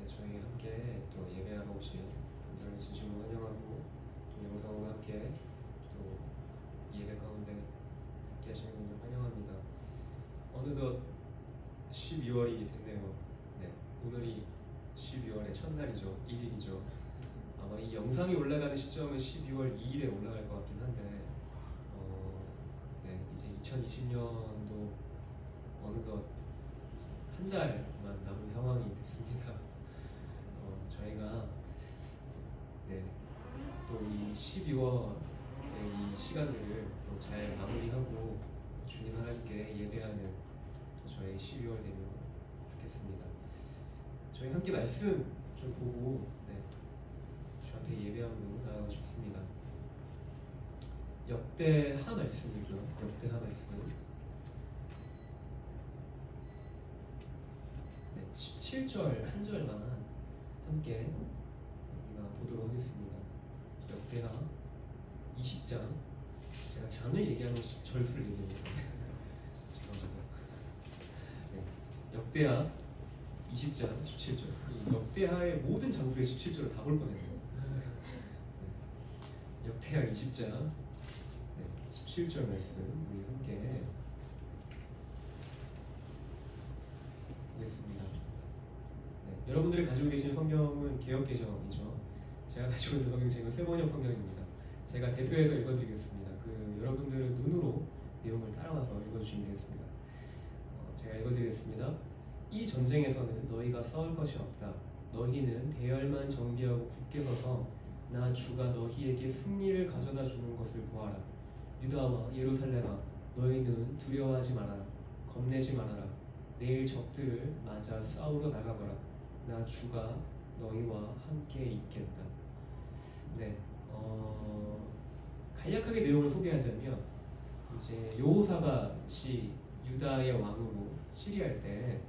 저희 함께 또 예배하러 오신 분들을 진심으로 환영하고 또 영상과 함께 또 예배 가운데 함께 하시는 분들 환영합니다. 어느덧 12월이 됐네요. 네, 오늘이 12월의 첫날이죠. 1일이죠. 아마 이 영상이 올라가는 시점은 12월 2일에 올라갈 것 같긴 한데 네, 이제 2020년도 어느덧 한 달만 남은 상황이 됐습니다. 저희가 네, 또 이 12월의 이 시간들을 또 잘 마무리하고 주님과 함께 예배하는 또 저희 12월 되면 좋겠습니다. 저희 함께 말씀 좀 보고 네, 주 앞에 예배함으로 나아가고 싶습니다. 역대하 말씀이고요. 역대하 말씀 17절 한 절만 함께 우리가 보도록 하겠습니다. 역대하 20장, 제가 장을 얘기하면 절수를 얘기합니다. 네, 역대하 20장 17절. 이 역대하의 모든 장소의 17절을 다 볼 뻔했네요. 네, 역대하 20장 네, 17절 말씀 우리 함께 보겠습니다. 네, 여러분들이 가지고 계신 성경은 개역개정이죠. 제가 가지고 있는 성경책은 세번역 성경입니다. 제가 대표해서 읽어드리겠습니다. 여러분들은 눈으로 내용을 따라와서 읽어주시면 되겠습니다. 제가 읽어드리겠습니다. 이 전쟁에서는 너희가 싸울 것이 없다. 너희는 대열만 정비하고 굳게 서서 나 주가 너희에게 승리를 가져다 주는 것을 보아라. 유다와 예루살렘아, 너희는 두려워하지 말아라. 겁내지 말아라. 내일 적들을 맞아 싸우러 나가거라. 나 주가 너희와 함께 있겠다. 네, 간략하게 내용을 소개하자면 이제 여호사밧이 유다의 왕으로 치리할 때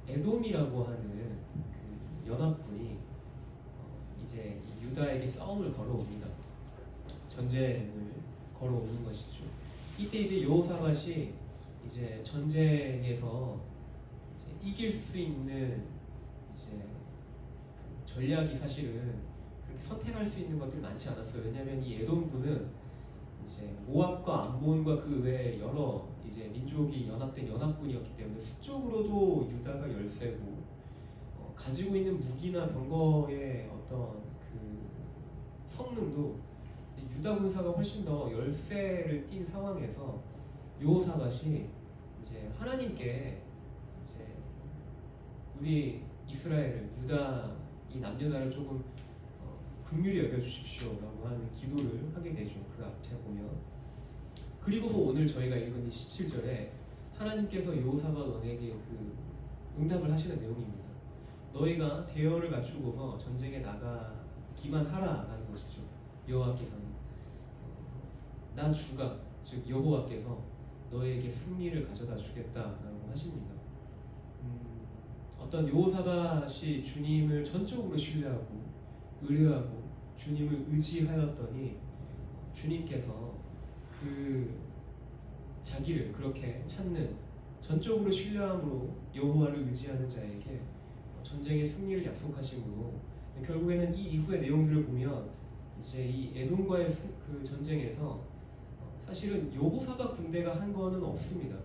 에돔이라고 하는 그 연합군이 이제 유다에게 싸움을 걸어옵니다. 전쟁을 걸어오는 것이죠. 이때 이제 여호사밧이 이제 전쟁에서 이제 이길 수 있는 이제 그 전략이 사실은 그렇게 선택할 수 있는 것들이 많지 않았어요. 왜냐하면 이 에돔군은 이제 모압과 암몬과 그 외에 여러 이제 민족이 연합된 연합군이었기 때문에 수적으로도 유다가 열세고 가지고 있는 무기나 병거의 어떤 그 성능도 유다 군사가 훨씬 더 열세를 띈 상황에서 여호사밧이 이제 하나님께 이제 우리 이스라엘을 유다 이 남유다를 조금 긍휼히 여겨주십시오라고 하는 기도를 하게 되죠. 그 앞에 보면 그리고서 오늘 저희가 읽은 이 17절에 하나님께서 여호사밧 왕에게 그 응답을 하시는 내용입니다. 너희가 대열을 갖추고서 전쟁에 나가기만 하라라는 것이죠. 여호와께서는 나 주가 즉 여호와께서 너에게 승리를 가져다 주겠다라고 하십니다. 어떤 여호사밧이 주님을 전적으로 신뢰하고 의뢰하고 주님을 의지하였더니 주님께서 그 자기를 그렇게 찾는 전적으로 신뢰함으로 여호와를 의지하는 자에게 전쟁의 승리를 약속하심으로 결국에는 이 이후의 내용들을 보면 이제 이 에돔과의 그 전쟁에서 사실은 여호사밧 군대가 한 거는 없습니다.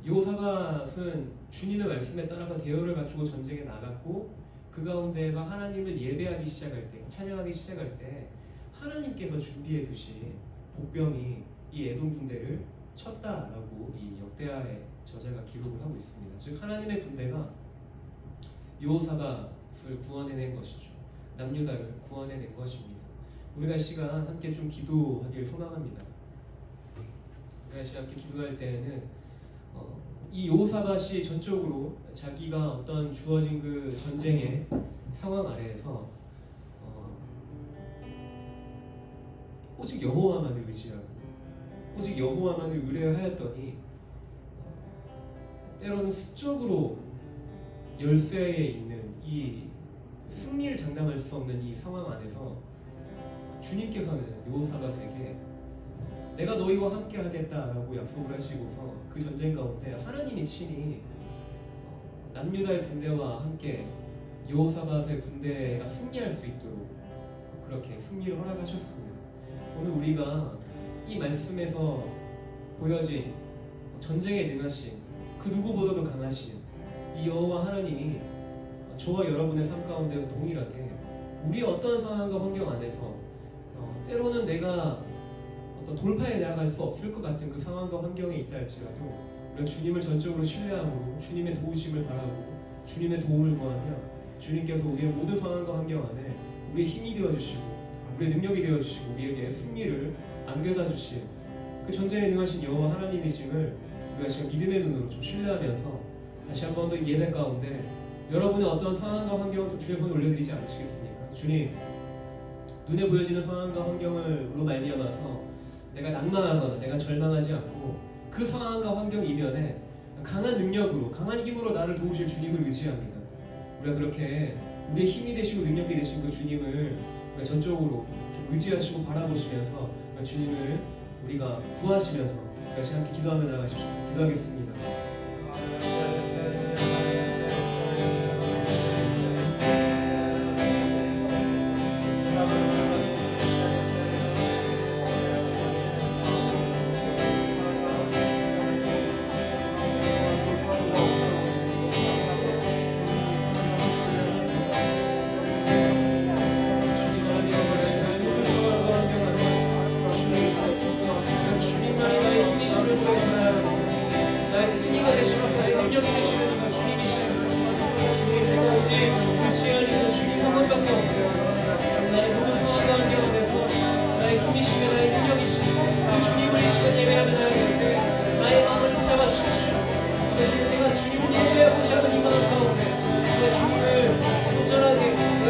여호사밧은 주님의 말씀에 따라서 대열을 갖추고 전쟁에 나갔고 그 가운데에서 하나님을 예배하기 시작할 때, 찬양하기 시작할 때 하나님께서 준비해 두신 복병이 이 에돔 군대를 쳤다라고 이 역대하의 저자가 기록을 하고 있습니다. 즉 하나님의 군대가 여호사밧을 구원해낸 것이죠. 남유다를 구원해낸 것입니다. 우리가 이 시간 함께 좀 기도하길 소망합니다. 우리가 이 시간 함께 기도할 때에는 이 여호사밧이 전적으로 자기가 어떤 주어진 그 전쟁의 상황 아래에서 오직 여호와만을 의지하고 오직 여호와만을 의뢰하였더니 때로는 수적으로 열세에 있는 이 승리를 장담할 수 없는 이 상황 안에서 주님께서는 여호사밧에게 내가 너희와 함께 하겠다라고 약속을 하시고서 그 전쟁 가운데 하나님이 친히 남유다의 군대와 함께 여호사밧의 군대가 승리할 수 있도록 그렇게 승리를 허락하셨습니다. 오늘 우리가 이 말씀에서 보여진 전쟁에 능하신 그 누구보다도 강하신 이 여호와 하나님이 저와 여러분의 삶 가운데서 동일하게 우리의 어떤 상황과 환경 안에서 때로는 내가 어떤 돌파해 나아갈 수 없을 것 같은 그 상황과 환경에 있다 할지라도 우리가 주님을 전적으로 신뢰함으로 주님의 도우심을 바라고 주님의 도움을 구하며 주님께서 우리의 모든 상황과 환경 안에 우리의 힘이 되어주시고 우리의 능력이 되어주시고 우리에게 승리를 안겨다 주신 그 전쟁에 능하신 여호와 하나님이심을 우리가 지금 믿음의 눈으로 좀 신뢰하면서 다시 한 번 더 예배 가운데 여러분의 어떤 상황과 환경을 좀 주의 손에 올려드리지 않으시겠습니까? 주님, 눈에 보여지는 상황과 환경으로 말미암아서 내가 낙망하거나 내가 절망하지 않고 그 상황과 환경 이면에 강한 능력으로 강한 힘으로 나를 도우실 주님을 의지합니다. 우리가 그렇게 우리의 힘이 되시고 능력이 되신 그 주님을 우리가 전적으로 좀 의지하시고 바라보시면서 주님을 우리가 구하시면서 같이 함께 기도하며 나아가십시오. 기도하겠습니다.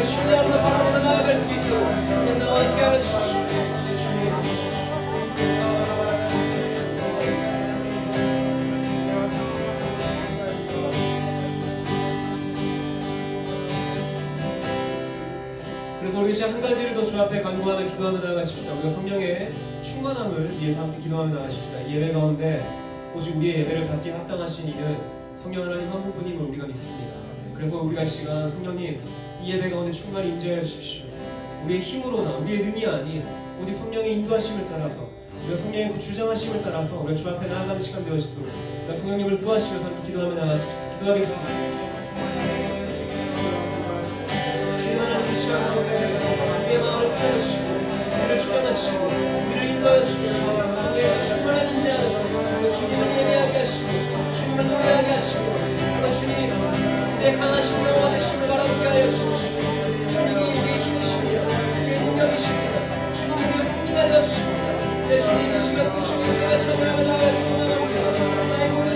신뢰하며 바라보며 나아갈 수 있도록 성령 나와 함께 하시옵시오. 그래서 우리 한 가지를 더 주 앞에 간구하며 기도하며 나아가십시다. 우리가 성령의 충만함을 위해서 함께 기도하며 나아가십시다. 이 예배 가운데 오직 우리의 예배를 받기에 합당하신 이는 성령 하나님 한 분뿐임을 우리가 믿습니다. 그래서 우리가 시간 성령님 이 예배 가운데 충만히 임재하여 주십시오. 우리의 힘으로나 우리의 능이 아닌 오직 성령의 인도하심을 따라서 우리가 성령의 그 주장하심을 따라서 우리가 주 앞에 나아가는 시간 되어지도록 우리가 성령님을 구하시면서 함께 기도하며 나아가십시오. 기도하겠습니다. 주님 하나님 이 시간 가운데 우리의 마음을 붙여주시고 우리를 주장하시고 우리를 인도하여 주십시오. 성령의 충만한 임재 안에서 주님을 예배하게 하시고 주님을 노래하게 하시고 주님 내 강하신 여호와 되심을 바라보게 하여 주십시오. 주님이 우리의 힘이십니다. 우리의 능력이십니다. 주님이 우리의 승리가 되어주십니다. 내 주님 이 시간 그 주님 우리가 찬양하며 나아가기 소망합니다. 나의 모든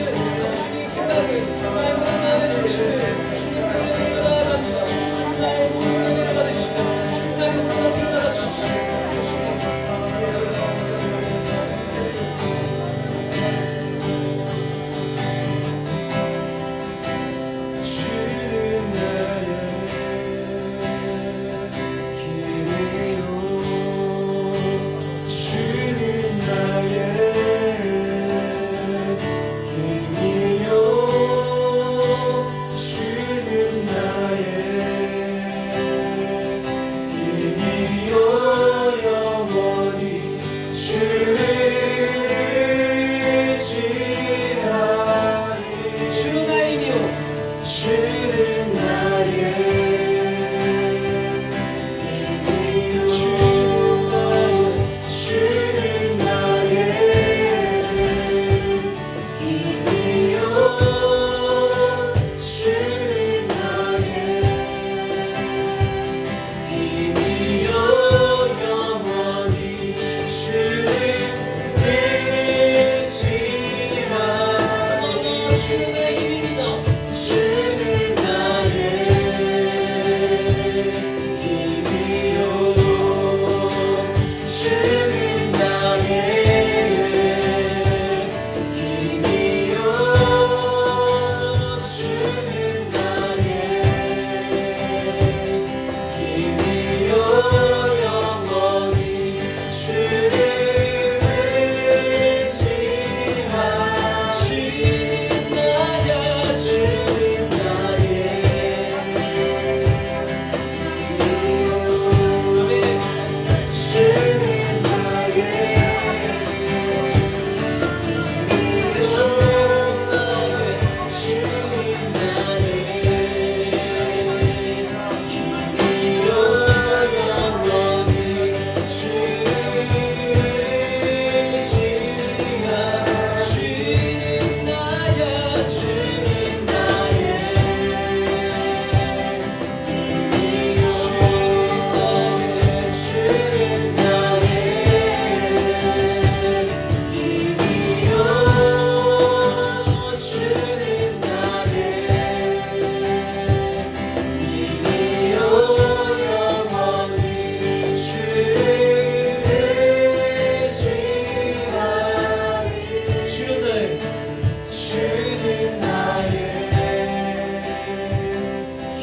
주님의 생각을 나의 모든 마음의 중심을 주님 불러드리며 나아갑니다. 주님 나의 모든 능력을 받으시고 주님 나의 모든 것을 받아주십시오. 주는 나의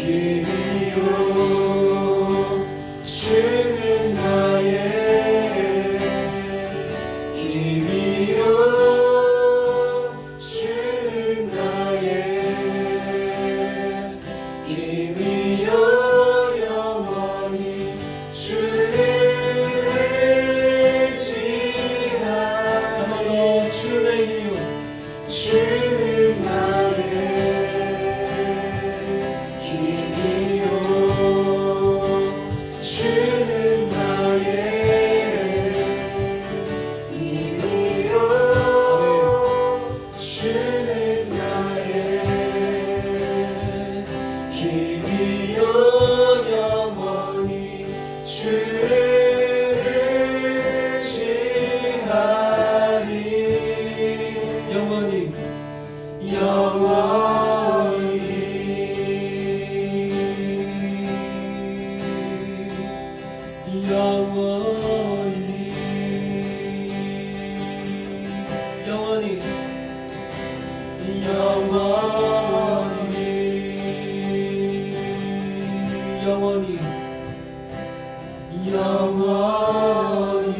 힘이요 주는 나의 힘이요 주는 나의 힘이요 영원히 주를 의지하리 주는 힘이요 주는 나의 힘이요 주는 나의 힘이요 주는 나의 힘이요 영원히 주를 의지하리 영원히 영원히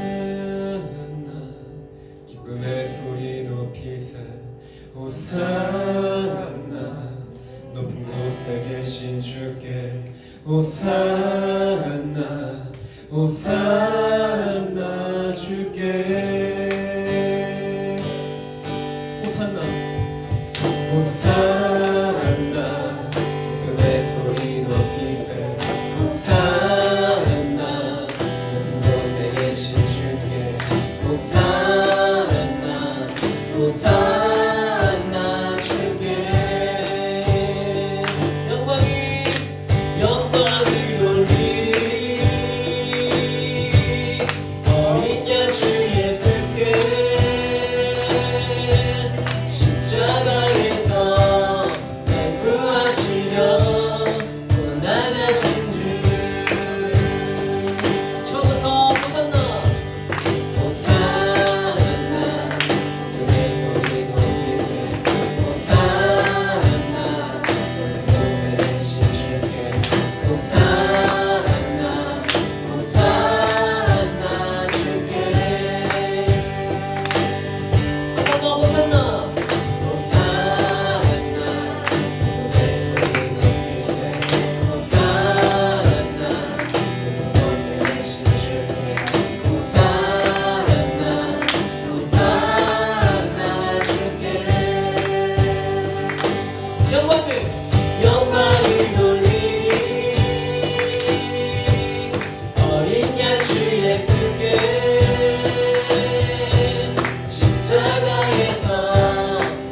호산나 기쁨의 소리 높이세 호산나 높은 곳에 계신 주께 호산나 호산나 주께 호산나 호산나 기쁨의 소리 높이세 호산나 높은 곳에 계신 주께 호산나 호산나 주께 영광을 돌리리 어린 양 주 예수께 십자가에서 날 구하시려 또 나가신 주 처음부터 호산나 호산나 그의 소리 높이세 호산나 높은 곳에 계신 주께 호산나 호산나 주께 한 번 더 호산나 호산나 그의 소리 높이세 호산나 높은 곳에 계신 주께 호산나 호산나 주께 영광을 돌리리 어린 양 주 예수께 십자가에서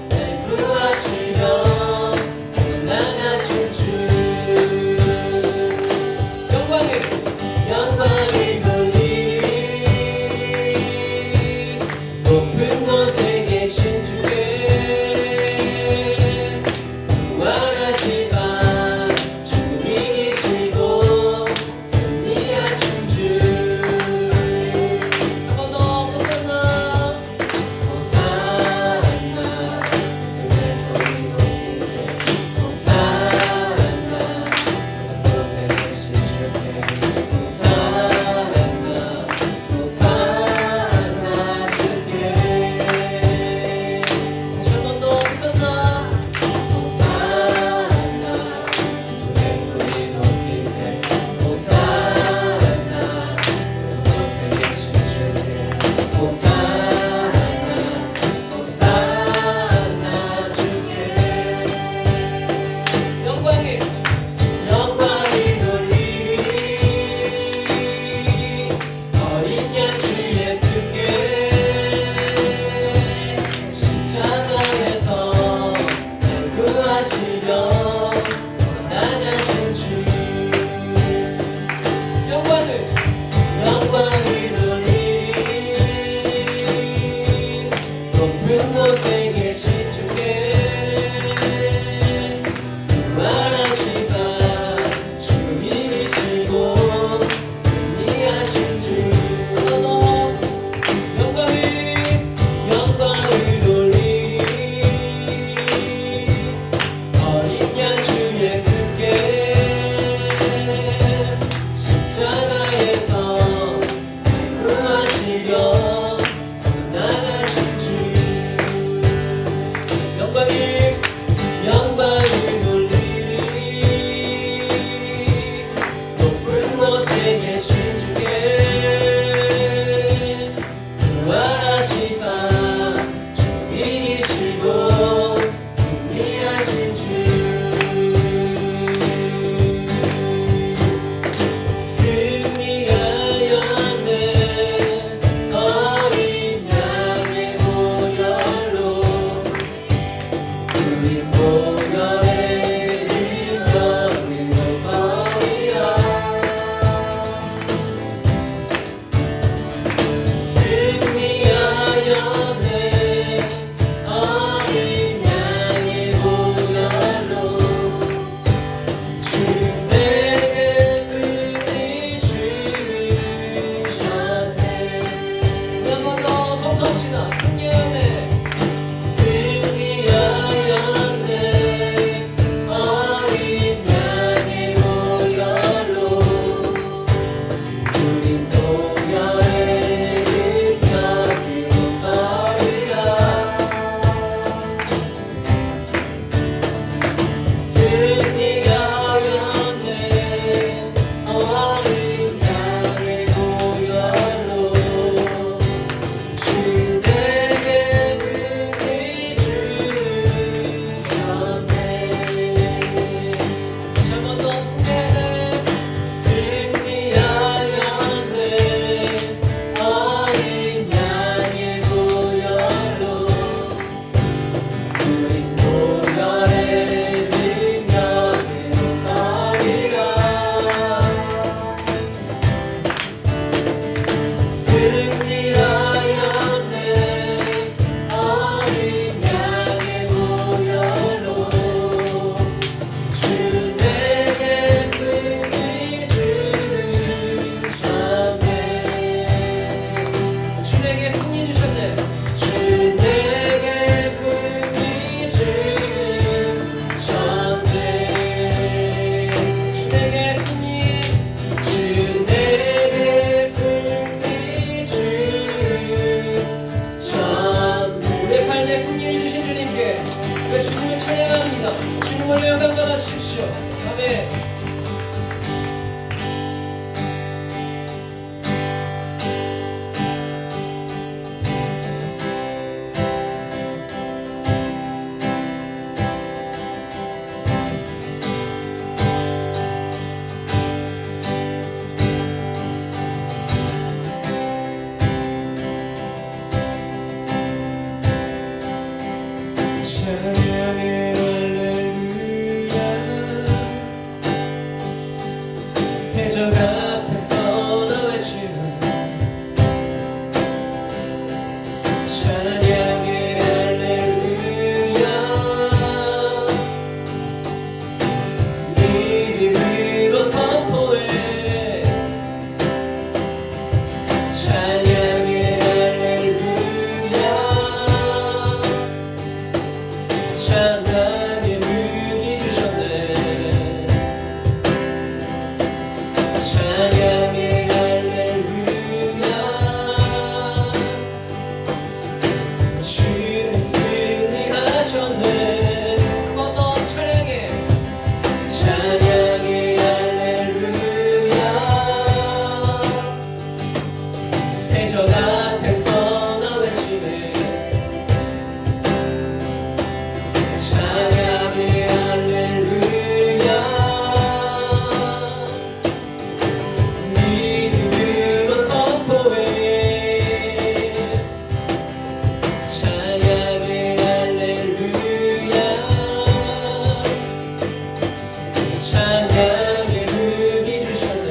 날 구하시려 또 나가신 주 영광을 돌리리 높은 곳에 계신 주께 구원하시사 주 이기시고 승리하신 주 한 번 더 호산나 호산나 그의 소리 높이세 호산나 높은 곳에 계신 주께 호산나 호산나 주께 다시 한 번 더 호산나 호산나 그의 소리 높이세 호산나 높은 곳에 계신 주께 호산나 호산나 주께 영광을 돌리리 어린 양 주 예수께 십자가에서 날 구하시려 나가신 주 영광을 돌리리 높은 곳에 계신 주께 구원하시사 주 이기시고 승리하신 주 영광을 내게 승리 주셨네. 주 내게 승리 주셨네. 주 내게 승리, 주 내게 승리 주셨네. 우리의 삶에 승리를 주신 주님께 우리 주님을 찬양합니다. 주님을 영광 받아주십시오. 아멘. 찬양해 할렐루야. 대적 앞에서 나 외치는 찬양해 할렐루야. 네 이름으로 선포해 찬양해 할렐루야. 찬양의 무기 주셨네. 찬양의 할렐루야. 주님 승리하셨네. 한 번 더 찬양해. 찬양의 할렐루야. 대적 앞에서 나 외치네. 찬양의 할렐루야. 믿음으로 선포해 찬양의 할렐루야. 찬양의 무기 주셨네.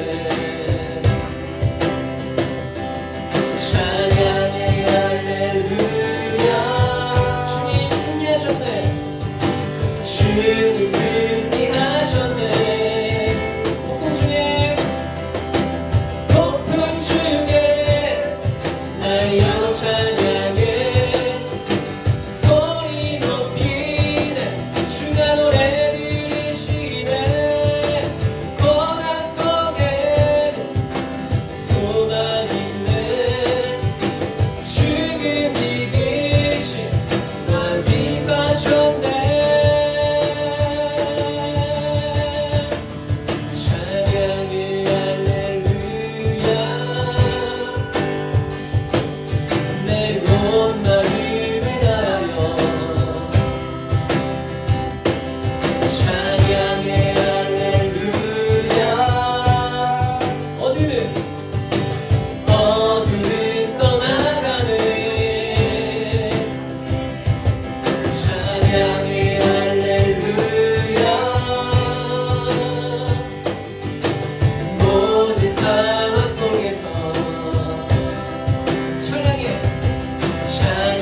찬양의 할렐루야. 주님 승리하셨네. 주님 승리하셨네. 폭풍 중에 날려 찬양해. 소리 높이네. 주가 노래 들으시네. 고난 속에도 소망 있네. 죽음 이기신 날 위사셨네. 찬양의 할렐루야. 내 온 마음을 다하여 찬양의 할렐루야. 어둠은 떠나가네. 찬양의 할렐루야. 모든 상황 속에서 찬양해. 찬양의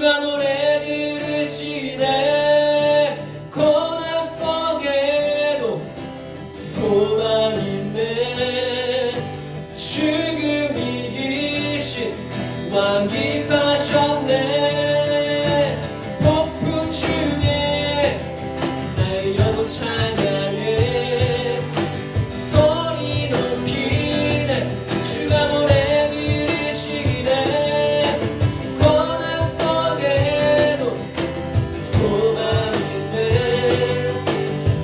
주가 노래 들으시네. 고난 속에도 소망 있네. 죽음 이기신 왕 기사셨네. 폭풍 중에 날려도 찬양해. 소리 높이네. 주가 노래 들으시네. 고난 속에도 소망 있네.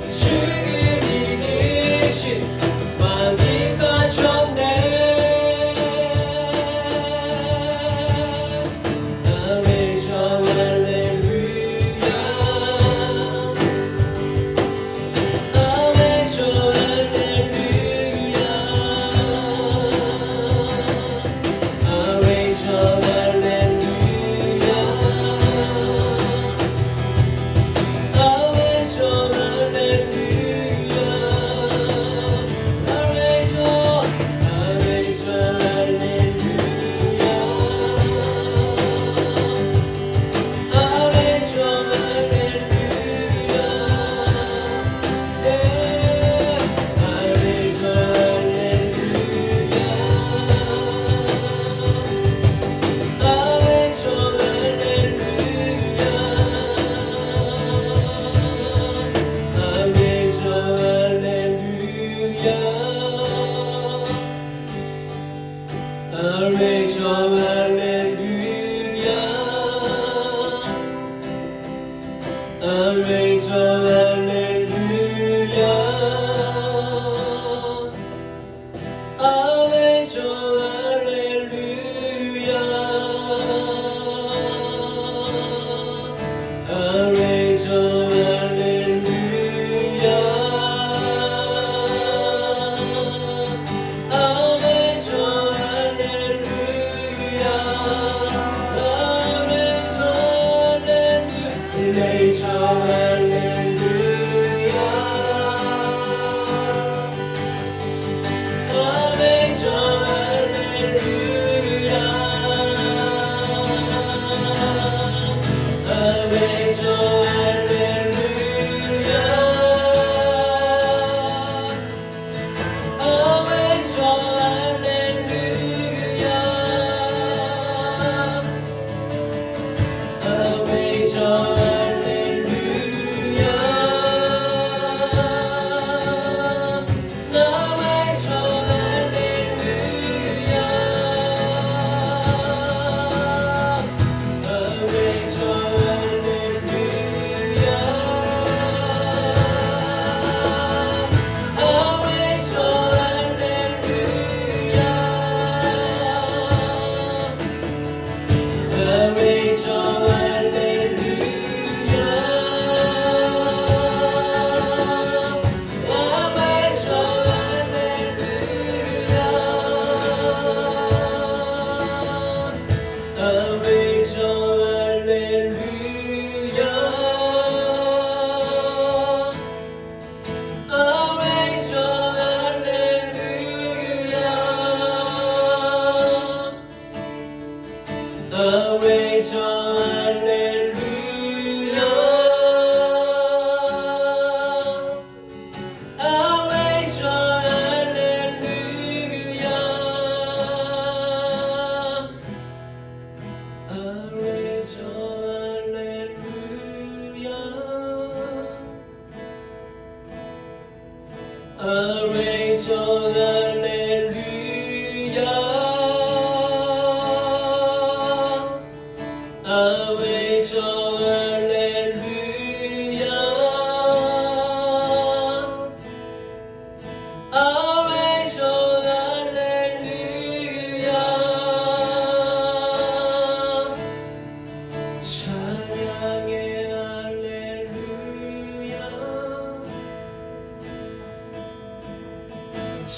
죽음 이기신 왕 기사셨네.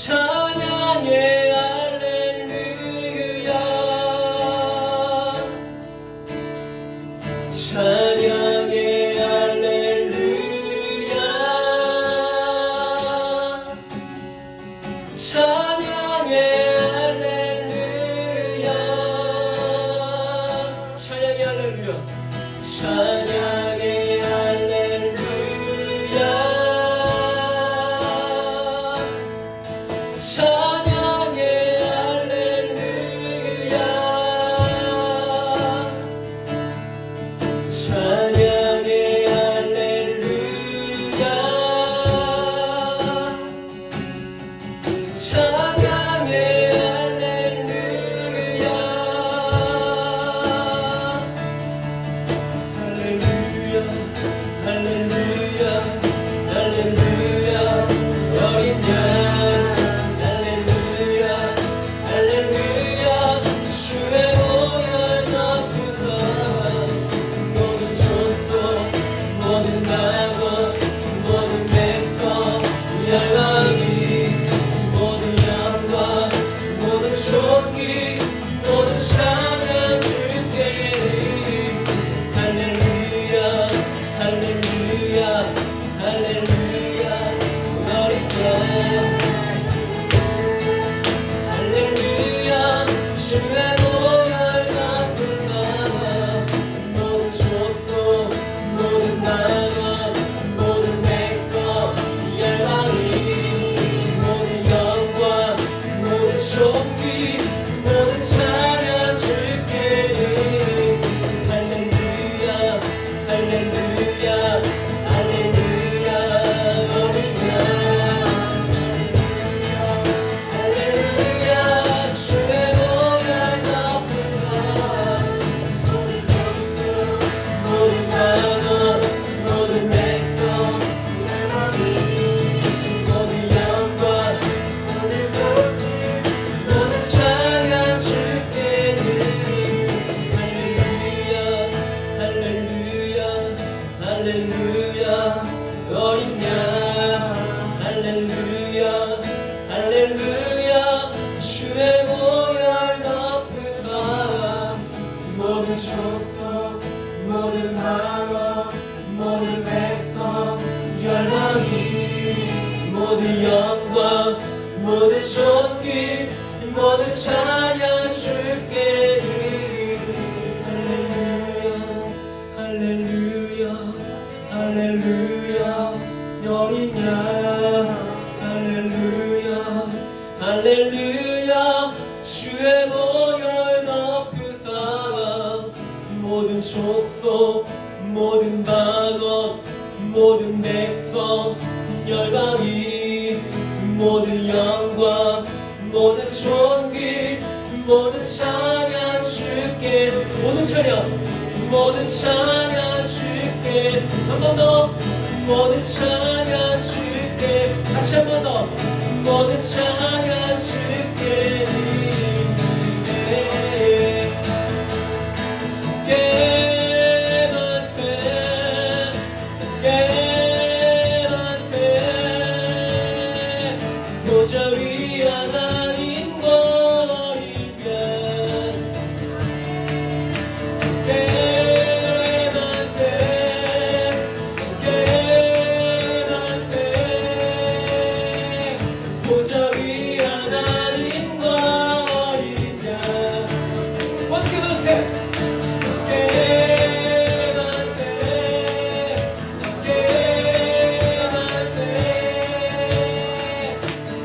찬양의 할렐루야 찬양의 할렐루야 찬양의 할렐루야 찬양의 할렐루야 찬양해 할렐루야 찬양해 할렐루야 찬양해 할렐루야 찬양해 할렐루야 할렐루야 어린 양 할렐루야 할렐루야 주의 보혈 높으사 모든 족속 모든 나라 모든 백성 열방이 모든 영광 모든 존귀 모든 찬양 주께 할렐루야 할렐루야 할렐루야 너를 할렐루야 주의 보혈 높으사 모든 족속 모든 나라 모든 백성 열방이 모든 영광 모든 존귀 모든 찬양 주께 할렐루야 할렐루야 할렐루야 어린 양 할렐루야 주의 보혈 높으사 모든 족속 모든 나라 모든 백성 모든 영광 모든 존귀 모든 찬양 주께 할렐루야 할렐루야 어린 양 할렐루야 할렐루야 주의 보혈 높으사 모든 족속 모든 나라 모든 백성 열방이 모든 영광 모든 존귀 모든 찬양 주께 할렐루야 할렐루야 어린 양 할렐루야 할렐루야 주의 보혈 높으사 모든 족속 모든 방언 모든 백성 열방이 모든 영광 모든 존귀 모든 찬양 주께 모든 찬양 주께 한 번 더 모든 찬양 주께 다시 한 번 더 모든 찬양 주께 보좌 위 하나님과 어린 양 보좌 위 하나님과 어린 양 어떻게 보세요?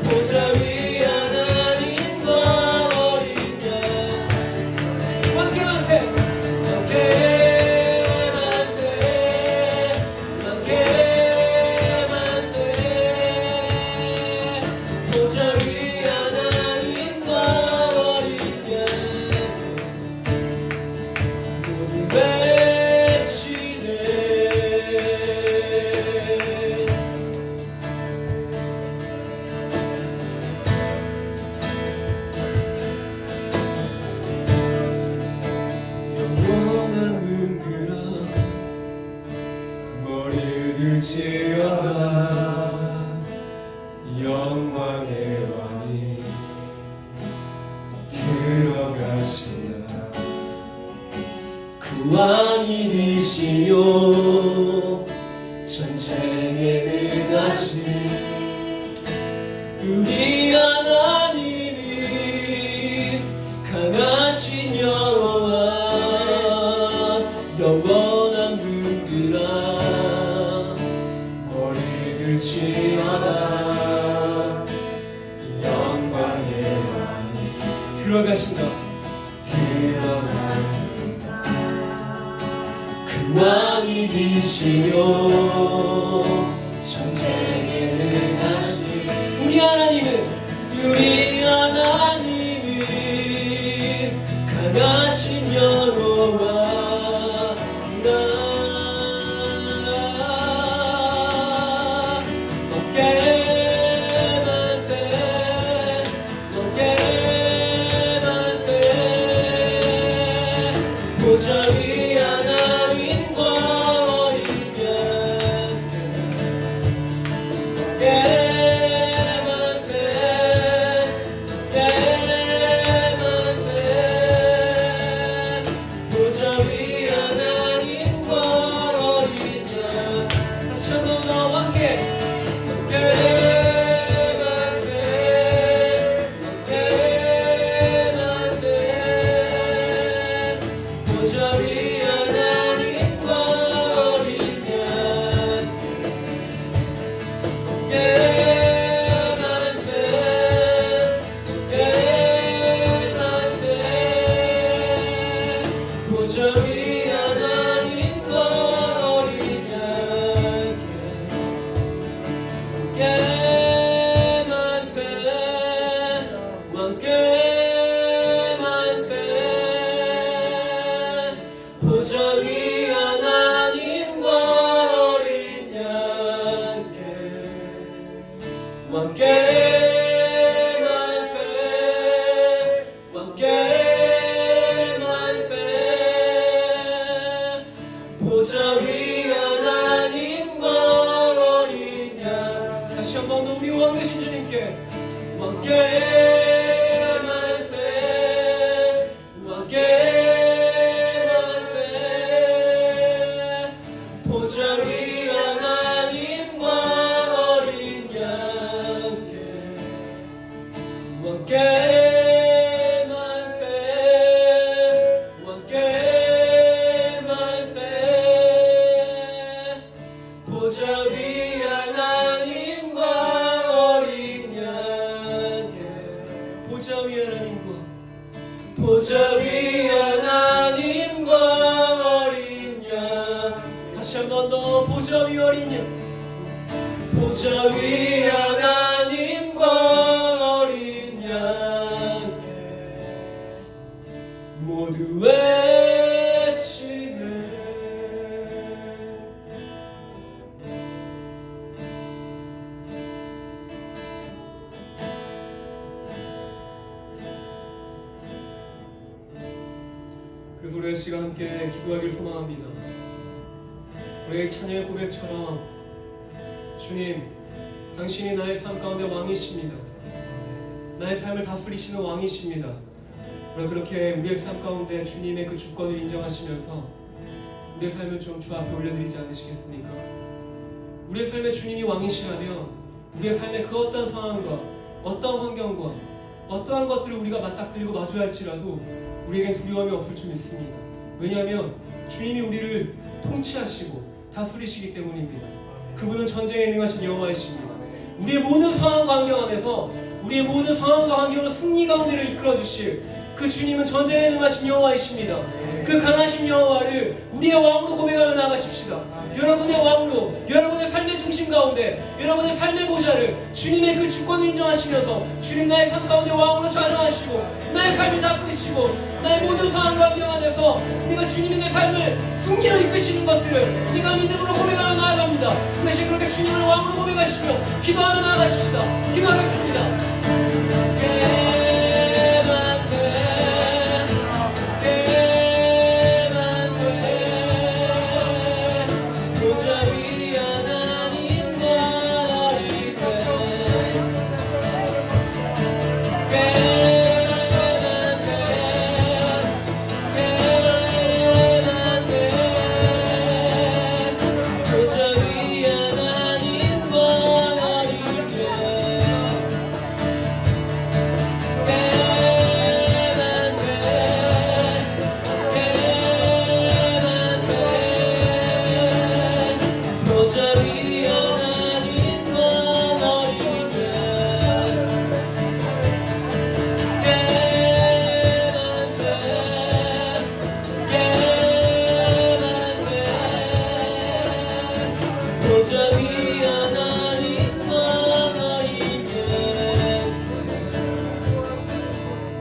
보좌 위 하나님과 어린 양 함께 만세 함께 만세 함께 만세 보좌 위 하나님과 어린 양 모두 외치네 영원한 눈그라 머리를 들지어다 영광의 왕이 들어가신다 그 왕이 되시요 전쟁에 능하신 우리 하나님이 강하신 여호와 영원한 부를지어다. 영광의 왕이 들어가신다. 들어가신다. 그 왕이 되시려 전쟁에 능하신 우리 하나님은 강하신 여호와 나 어깨 만세 어깨 만세 보좌 위 하나님과 어린 양 어깨 만세 어깨 만세 보좌 위 하나님과 어린 양 다시 한번 더 함께 어깨 만세 어깨 만세 보좌 위 하나님과 어린 양 어깨 만세 어깨 만세 보좌 위 하나님과 어린 양께 어깨 만세 왕께 만세 보좌 위 하나님과 어린 양께 왕께 만세 왕께 만세 보좌 위 하나님과 어린 양 다시 한번 더 우리 왕 되신 주님께 왕께 만세 왕께 만세 보좌 위 하나님과 어린 양께 왕께 만세 왕께 만세 보좌 위 하나님과 어린 양께 보좌 위 하나님과 보좌 위 하나님과 어린 양 다시 한 번 더 보좌 위 어린 양 보좌 위 하나님과 어린 양께 모두 외치네 그래서 우리가 시간 함께 기도하길 소망합니다. 우리의 찬양의 고백처럼 주님, 당신이 나의 삶 가운데 왕이십니다. 나의 삶을 다스리시는 왕이십니다. 우리가 그렇게 우리의 삶 가운데 주님의 그 주권을 인정하시면서 우리의 삶을 좀 주 앞에 올려드리지 않으시겠습니까? 우리의 삶에 주님이 왕이시라면 우리의 삶의 그 어떤 상황과 어떤 환경과 어떠한 것들을 우리가 맞닥뜨리고 마주할지라도 우리에겐 두려움이 없을 줄 믿습니다. 왜냐하면 주님이 우리를 통치하시고 다스리시기 때문입니다. 그분은 전쟁에 능하신 여호와이십니다. 우리의 모든 상황과 환경 안에서 우리의 모든 상황과 환경을 승리 가운데를 이끌어 주실 그 주님은 전쟁에 능하신 여호와이십니다. 그 강하신 여호와를 우리의 왕으로 고백하며 나아가십시다. 여러분의 왕으로, 여러분의 삶의 중심 가운데, 여러분의 삶의 보좌를 주님의 그 주권을 인정하시면서 주님 나의 삶 가운데 왕으로 좌정하시고 나의 삶을 다스리시고 나의 모든 상황과 환경 안에서 우리가 주님이 내 삶을 승리로 이끄시는 것들을 우리가 믿음으로 고백하며 나아갑니다. 그것이 그렇게 주님을 왕으로 고백하시며 기도하며 나아가십시다. 기도하겠습니다. 보좌 위 하나님과 어린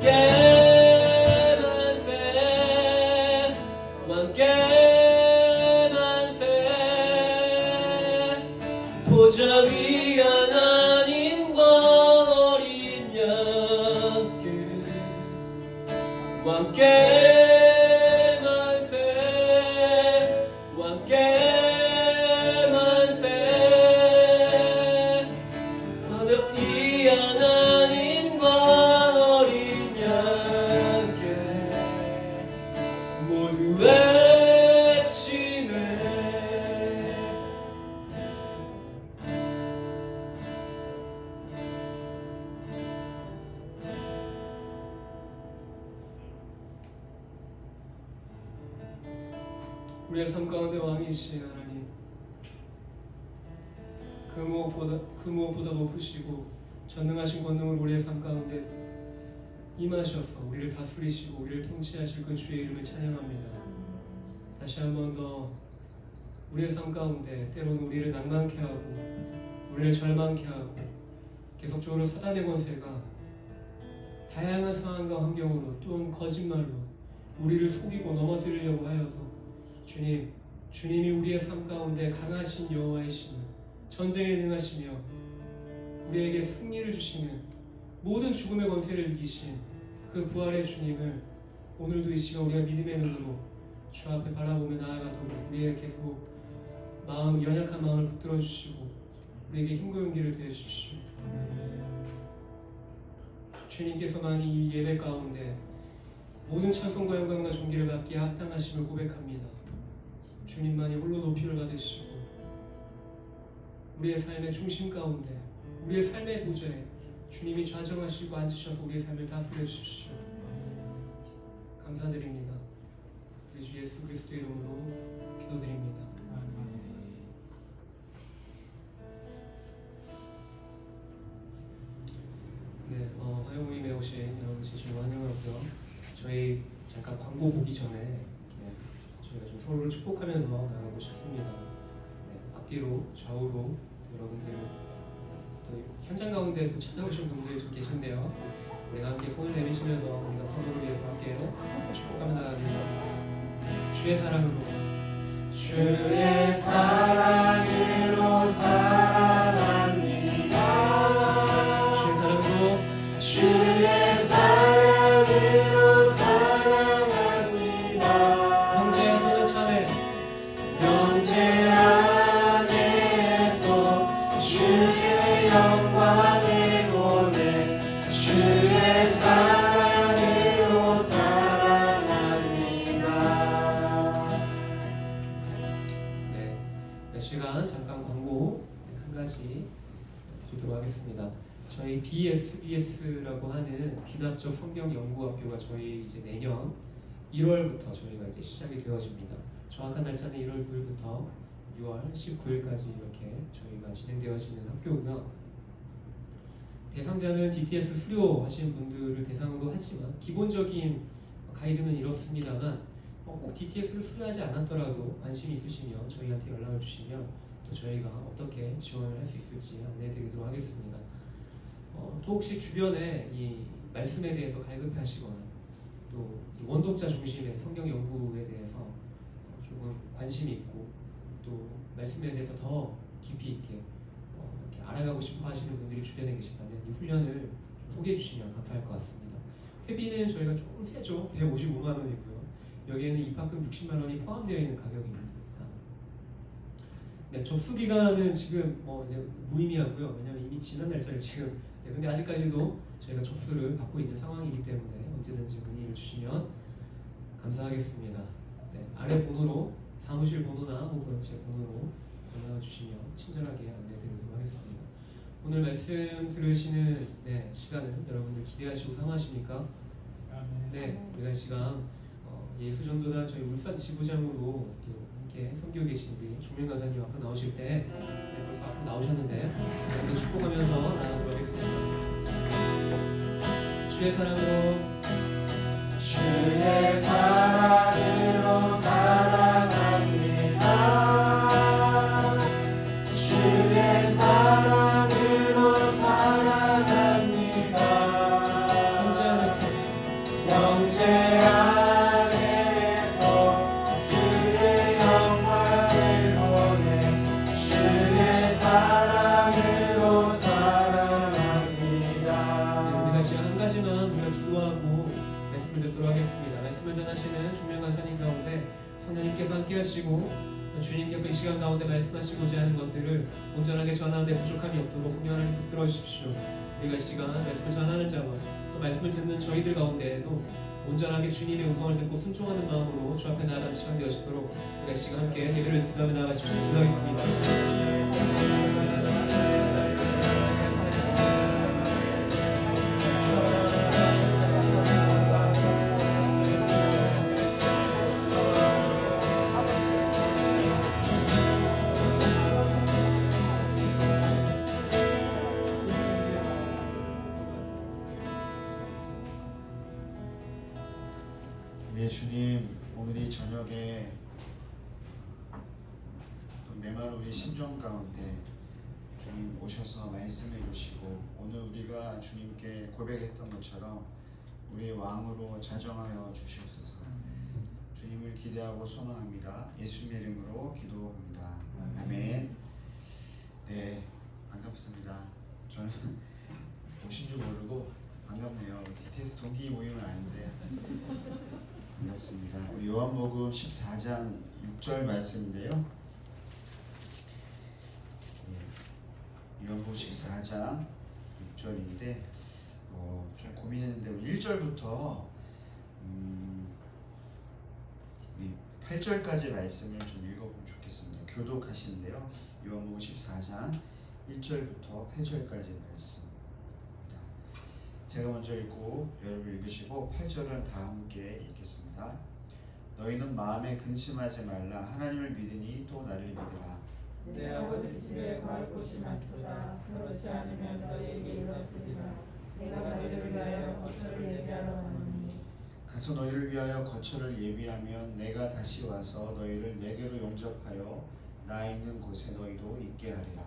양 만세 왕께 만세 보좌 위 하나님과 어린 양께 왕께 만세 왕께 만세 하늘 이 하나님과 어린 양께 모두 외치네 우리의 삶 가운데 왕이신 하나님, 그 무엇보다 높으시고 전능하신 권능을 우리의 삶 가운데 임하셔서 우리를 다스리시고 우리를 통치하실 그 주의 이름을 찬양합니다. 다시 한 번 더 우리의 삶 가운데 때로는 우리를 낭만케 하고 우리를 절망케 하고 계속적으로 사단의 권세가 다양한 상황과 환경으로 또는 거짓말로 우리를 속이고 넘어뜨리려고 하여도 주님이 우리의 삶 가운데 강하신 여호와이시며 전쟁에 능하시며 우리에게 승리를 주시는 모든 죽음의 권세를 이기신 그 부활의 주님을 오늘도 이 시간 우리가 믿음의 눈으로 주 앞에 바라보며 나아가도록 우리의 계속 연약한 마음을 붙들어 주시고 우리에게 힘과 용기를 더해 주십시오. 주님께서만이 이 예배 가운데 모든 찬송과 영광과 존귀를 받기에 합당하심을 고백합니다. 주님만이 홀로 높임을 받으시고 우리의 삶의 중심 가운데 우리의 삶의 보좌에 주님이 좌정하시고 앉으셔서 우리의 삶을 다스려 주십시오. 감사드립니다. 우리 주 예수 그리스도 이름으로 기도드립니다. 네, 화요 모임에 오신 여러분 진심으로 환영하고요. 저희 잠깐 광고 보기 전에 저희가 좀 서로를 축복하면서 나가고 싶습니다. 네, 앞뒤로 좌우로 여러분들 또 현장 가운데 또 찾아오신 분들이 좀 계신데요. 우리가 함께 손을 내미시면서 우리가 서로를 위해서 함께 축복하며 나가기 위해서 주의 사랑으로 주의 사랑으로 사랑합니다. 주의 사랑으로 주의 사랑으로 사랑합니다. 형제 하는 차례 형제 안에서 주의 영광을 보내 주의 사랑으로 사랑합니다. 네, 몇 시간 잠깐 광고 한 가지 드리도록 하겠습니다. 저희 BSBS라고 하는 귀납적 성경 연구학교가 저희 이제 내년 1월부터 저희가 이제 시작이 되어집니다. 정확한 날짜는 1월 9일부터 6월 19일까지 이렇게 저희가 진행되어지는 학교고요. 대상자는 DTS 수료하시는 분들을 대상으로 하지만 기본적인 가이드는 이렇습니다만 꼭 DTS를 수료하지 않았더라도 관심이 있으시면 저희한테 연락을 주시면 또 저희가 어떻게 지원을 할 수 있을지 안내해드리도록 하겠습니다. 또 혹시 주변에 이 말씀에 대해서 갈급해 하시거나 또 원독자 중심의 성경 연구에 대해서 조금 관심이 있고 또 말씀에 대해서 더 깊이 있게 이렇게 알아가고 싶어 하시는 분들이 주변에 계시다면 이 훈련을 좀 소개해 주시면 감사할 것 같습니다. 회비는 저희가 조금 세죠. 155만 원이고요. 여기에는 입학금 60만 원이 포함되어 있는 가격입니다. 네, 접수 기간은 지금 무의미하고요. 왜냐하면 이미 지난 날짜를 지금 근데 아직까지도 저희가 접수를 받고 있는 상황이기 때문에 언제든지 문의를 주시면 감사하겠습니다. 네, 아래 번호로 사무실 번호나 혹은 제 번호로 연락을 주시면 친절하게 안내해드리도록 하겠습니다. 오늘 말씀 들으시는 시간을 여러분들 기대하시고 사모하십니까? 네, 우리가 이 시간 예수전도단 저희 울산 지부장으로 또 함께 섬기고 계신 우리 종명 간사님 앞으로 나오실 때 벌써 앞으로 나오셨는데 여러분들 축복하면서 나가도록 하겠습니다. 주의 사랑으로 주의 사랑으로 사랑합니다. 하시고 주님께서 이 시간 가운데 말씀하시고자 하는 것들을 온전하게 전하는 데 부족함이 없도록 성령 하나님 붙들어 주십시오. 우리가 이 시간 말씀을 전하는 자와 또 말씀을 듣는 저희들 가운데에도 온전하게 주님의 음성을 듣고 순종하는 마음으로 주 앞에 나아가는 시간 되어지도록 우리가 이 시간 함께 예배를 기도하며 나아가십시오. 기도하겠습니다. 예, 주님, 오늘 이 저녁에 또 메마른 우리 심정 가운데 주님 오셔서 말씀해 주시고 오늘 우리가 주님께 고백했던 것처럼 우리의 왕으로 자정하여 주시옵소서. 주님을 기대하고 소망합니다. 예수님의 이름으로 기도합니다. 아멘. 네, 반갑습니다. 저는 오신 줄 모르고 반갑네요. DTS 동기 모임은 아닌데 반갑습니다. 우리 요한복음 14장 6절 말씀인데요. 요한복음 14장 6절인데 좀 고민했는데 1절부터 8절까지 말씀을 좀 읽어보면 좋겠습니다. 교독하시는데요. 요한복음 14장 1절부터 8절까지 말씀. 제가 먼저 읽고 여러분 읽으시고 8절은 다 함께 읽겠습니다. 너희는 마음에 근심하지 말라. 하나님을 믿으니 또 나를 믿으라. 내 아버지 집에 갈 곳이 많도다. 그렇지 않으면 너희에게 이르렀으리라. 내가 너희를 위하여 거처를 예비하러 가노니 가서 너희를 위하여 거처를 예비하면 내가 다시 와서 너희를 내게로 용접하여 나 있는 곳에 너희도 있게 하리라.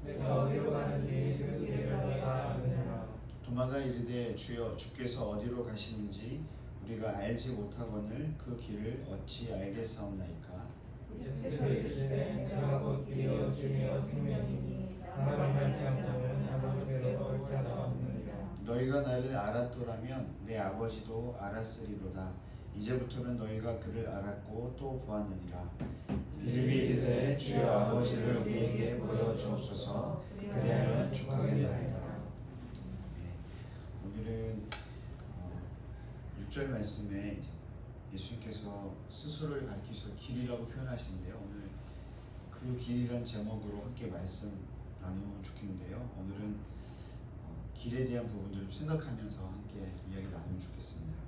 내가 어디로 가는지 그 길을 너희가 아느니라. 도마가 이르되 주여 주께서 어디로 가시는지 우리가 알지 못하거늘 그 길을 어찌 알겠사옵나이까. 예수께서 이르시되 내가 곧 길이요 진리요 생명이니 나를 알지 않으면 아버지께로 올 자가 없느니라. 너희가 나를 알았더라면 내 아버지도 알았으리로다. 이제부터는 너희가 그를 알았고 또 보았느니라. 빌립이 이르되 주여 아버지를 우리에게 보여주옵소서. 그리하면 족하겠나이다. 오늘은 6절 말씀에 예수님께서 스스로를 가리키셔서 길이라고 표현하시는데요. 오늘 그 길이란 제목으로 함께 말씀 나누면 좋겠는데요. 오늘은 길에 대한 부분들을 좀 생각하면서 함께 이야기 나누면 좋겠습니다.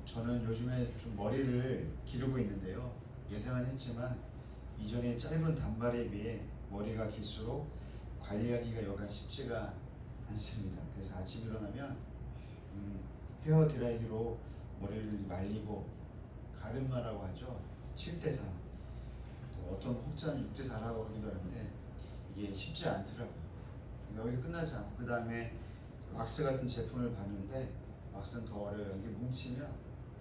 저는 요즘에 좀 머리를 기르고 있는데요. 예상은 했지만 이전에 짧은 단발에 비해 머리가 길수록 관리하기가 여간 쉽지가 않습니다. 그래서 아침 일어나면 헤어 드라이기로 머리를 말리고 가르마라고 하죠. 7대4 어떤 혹자는 6대4라고 하기도 하는데 이게 쉽지 않더라고요. 여기서 끝나지 않고 그 다음에 왁스 같은 제품을 바르는데 왁스는 더 어려워요. 이게 뭉치면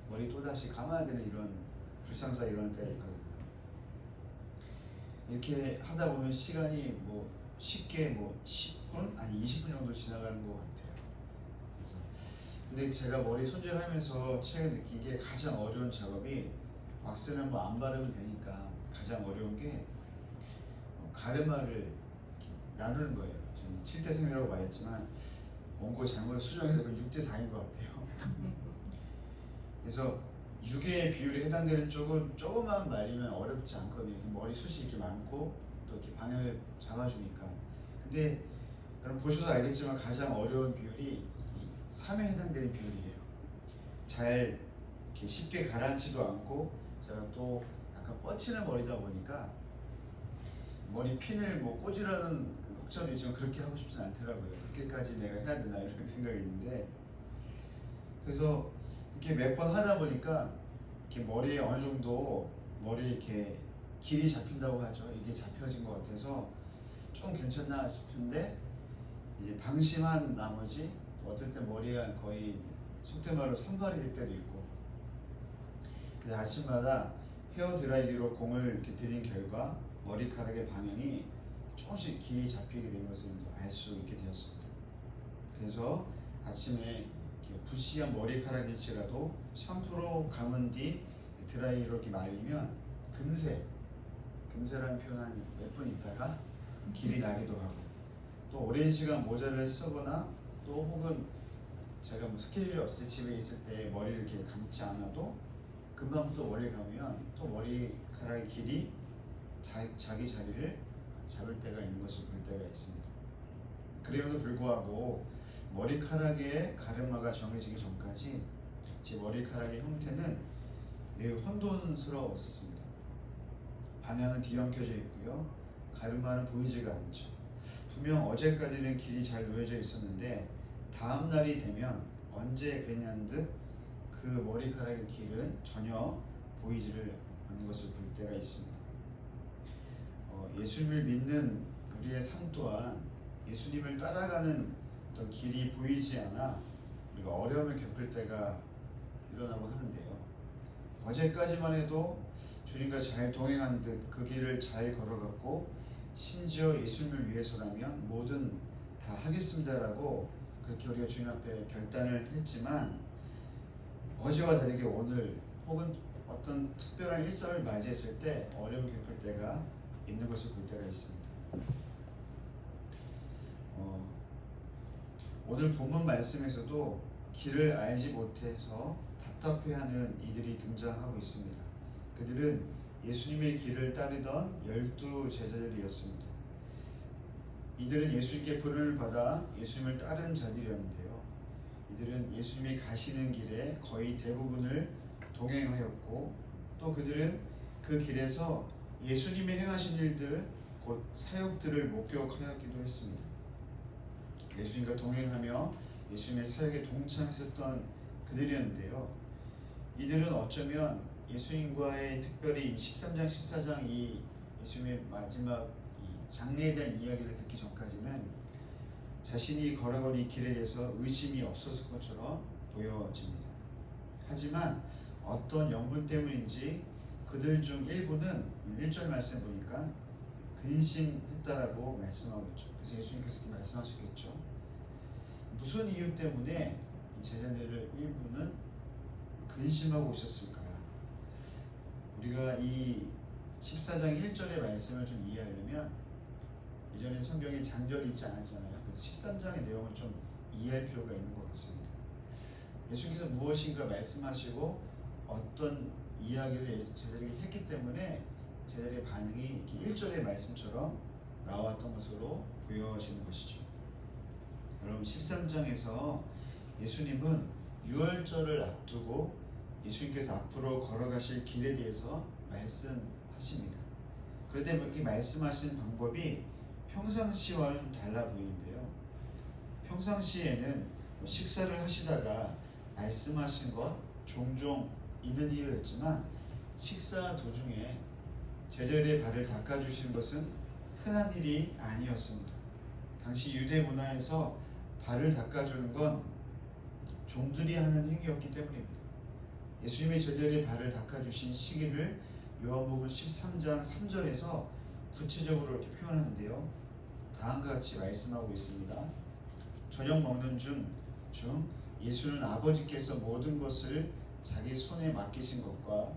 머리 또다시 감아야 되는 이런 불상사 일어날 때가 있거든요. 이렇게 하다 보면 시간이 쉽게 10분 아니 20분 정도 지나가는 것 같아요. 그래서 근데 제가 머리 손질하면서 최근에 느낀 게 가장 어려운 작업이 왁스는 안 바르면 되니까 가장 어려운 게 가르마를 나누는 거예요. 저는 7대3이라고 말했지만 원고 잘못 수정해서 6대4인 것 같아요. 그래서 6의 비율에 해당되는 쪽은 조금만 말리면 어렵지 않거든요. 머리 숱이 이렇게 많고 또 이렇게 방향을 잡아주니까. 근데 여러분 보셔서 알겠지만 가장 어려운 비율이 3에 해당되는 비율이에요. 잘 이렇게 쉽게 가라앉지도 않고 제가 또 약간 뻗치는 머리다 보니까 머리 핀을 꽂으라는 그 혹자도 있지만 그렇게 하고 싶진 않더라고요. 그렇게까지 내가 해야 되나 이런 생각이 있는데 그래서 이렇게 몇 번 하다 보니까 이렇게 머리에 어느 정도 머리 이렇게 길이 잡힌다고 하죠. 이게 잡혀진 것 같아서 좀 괜찮나 싶은데 이제 방심한 나머지 어떨 때 머리가 거의 속된 말로 산발이 될 때도 있고 그래서 아침마다 헤어 드라이기로 공을 이렇게 들인 결과 머리카락의 방향이 조금씩 길이 잡히게 된 것을 알 수 있게 되었습니다. 그래서 아침에 부시한 머리카락일지라도 샴푸로 감은 뒤 드라이로 이렇게 말리면 금세라는 표현 한 몇 분 있다가 길이 나기도 하고, 또 오랜 시간 모자를 쓰거나 또 혹은 제가 뭐 스케줄이 없을 때 집에 있을 때 머리를 이렇게 감지 않아도 금방 또 머리를 감으면 또 머리카락의 길이 자기 자리를 잡을 때가 있는 것을 볼 때가 있습니다. 그럼에도 불구하고 머리카락의 가르마가 정해지기 전까지 제 머리카락의 형태는 매우 혼돈스러웠었습니다. 방향은 뒤엉켜져 있고요, 가르마는 보이지가 않죠. 분명 어제까지는 길이 잘 놓여져 있었는데 다음 날이 되면 언제 그랬냐는 듯 그 머리카락의 길은 전혀 보이지를 않는 것을 볼 때가 있습니다. 예수님을 믿는 우리의 삶 또한 예수님을 따라가는 어떤 길이 보이지 않아 우리가 어려움을 겪을 때가 일어나고 하는데요. 어제까지만 해도 주님과 잘 동행한 듯 그 길을 잘 걸어갔고, 심지어 예수님을 위해서라면 뭐든 다 하겠습니다라고 그렇게 우리가 주님 앞에 결단을 했지만, 어제와 다르게 오늘 혹은 어떤 특별한 일상을 맞이했을 때 어려움을 겪을 때가 있는 것을 볼 때가 있습니다. 오늘 본문 말씀에서도 길을 알지 못해서 답답해하는 이들이 등장하고 있습니다. 그들은 예수님의 길을 따르던 12 제자들이었습니다. 이들은 예수님께 부름을 받아 예수님을 따른 자들이었는데요. 이들은 예수님이 가시는 길에 거의 대부분을 동행하였고, 또 그들은 그 길에서 예수님이 행하신 일들, 곧 사역들을 목격하였기도 했습니다. 예수님과 동행하며 예수님의 사역에 동참했었던 그들이었는데요. 이들은 어쩌면 예수님과의 특별히 13장, 14장 이 예수님의 마지막 이 장례에 대한 이야기를 듣기 전까지는 자신이 걸어가는 이 길에 대해서 의심이 없었을 것처럼 보여집니다. 하지만 어떤 영분 때문인지 그들 중 일부는 1절 말씀에 보니까 근심했다라고 말씀하고 있죠. 그래서 예수님께서 이렇게 말씀하셨겠죠. 무슨 이유 때문에 이 제자들을 일부는 근심하고 있었을까? 우리가 이 14장 1절의 말씀을 좀 이해하려면 이전에 성경에 장절이 있지 않았잖아요. 그래서 13장의 내용을 좀 이해할 필요가 있는 것 같습니다. 예수님께서 무엇인가 말씀하시고 어떤 이야기를 제자들에게 했기 때문에 제자들의 반응이 이렇게 1절의 말씀처럼 나왔던 것으로 보여지는 것이죠. 여러분, 13장에서 예수님은 유월절을 앞두고 예수님께서 앞으로 걸어가실 길에 대해서 말씀하십니다. 그런데 이렇게 말씀하신 방법이 평상시와는 좀 달라 보이는데요. 평상시에는 식사를 하시다가 말씀하신 것 종종 있는 일이었지만, 식사 도중에 제자들의 발을 닦아주신 것은 흔한 일이 아니었습니다. 당시 유대 문화에서 발을 닦아주는 건 종들이 하는 행위였기 때문입니다. 예수님의 제자들의 발을 닦아주신 시기를 요한복음 13장 3절에서 구체적으로 이렇게 표현하는데요. 다음과 같이 말씀하고 있습니다. 저녁 먹는 중 예수는 아버지께서 모든 것을 자기 손에 맡기신 것과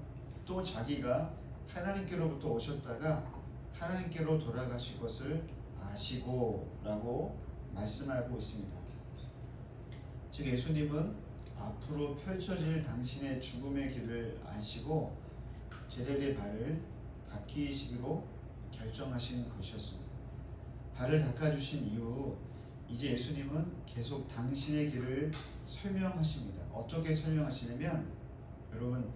또 자기가 하나님께로부터 오셨다가 하나님께로 돌아가실 것을 아시고 라고 말씀하고 있습니다. 즉 예수님은 앞으로 펼쳐질 당신의 죽음의 길을 아시고 제자들의 발을 닦이시기로 결정하신 것이었습니다. 발을 닦아주신 이후 이제 예수님은 계속 당신의 길을 설명하십니다. 어떻게 설명하시냐면, 여러분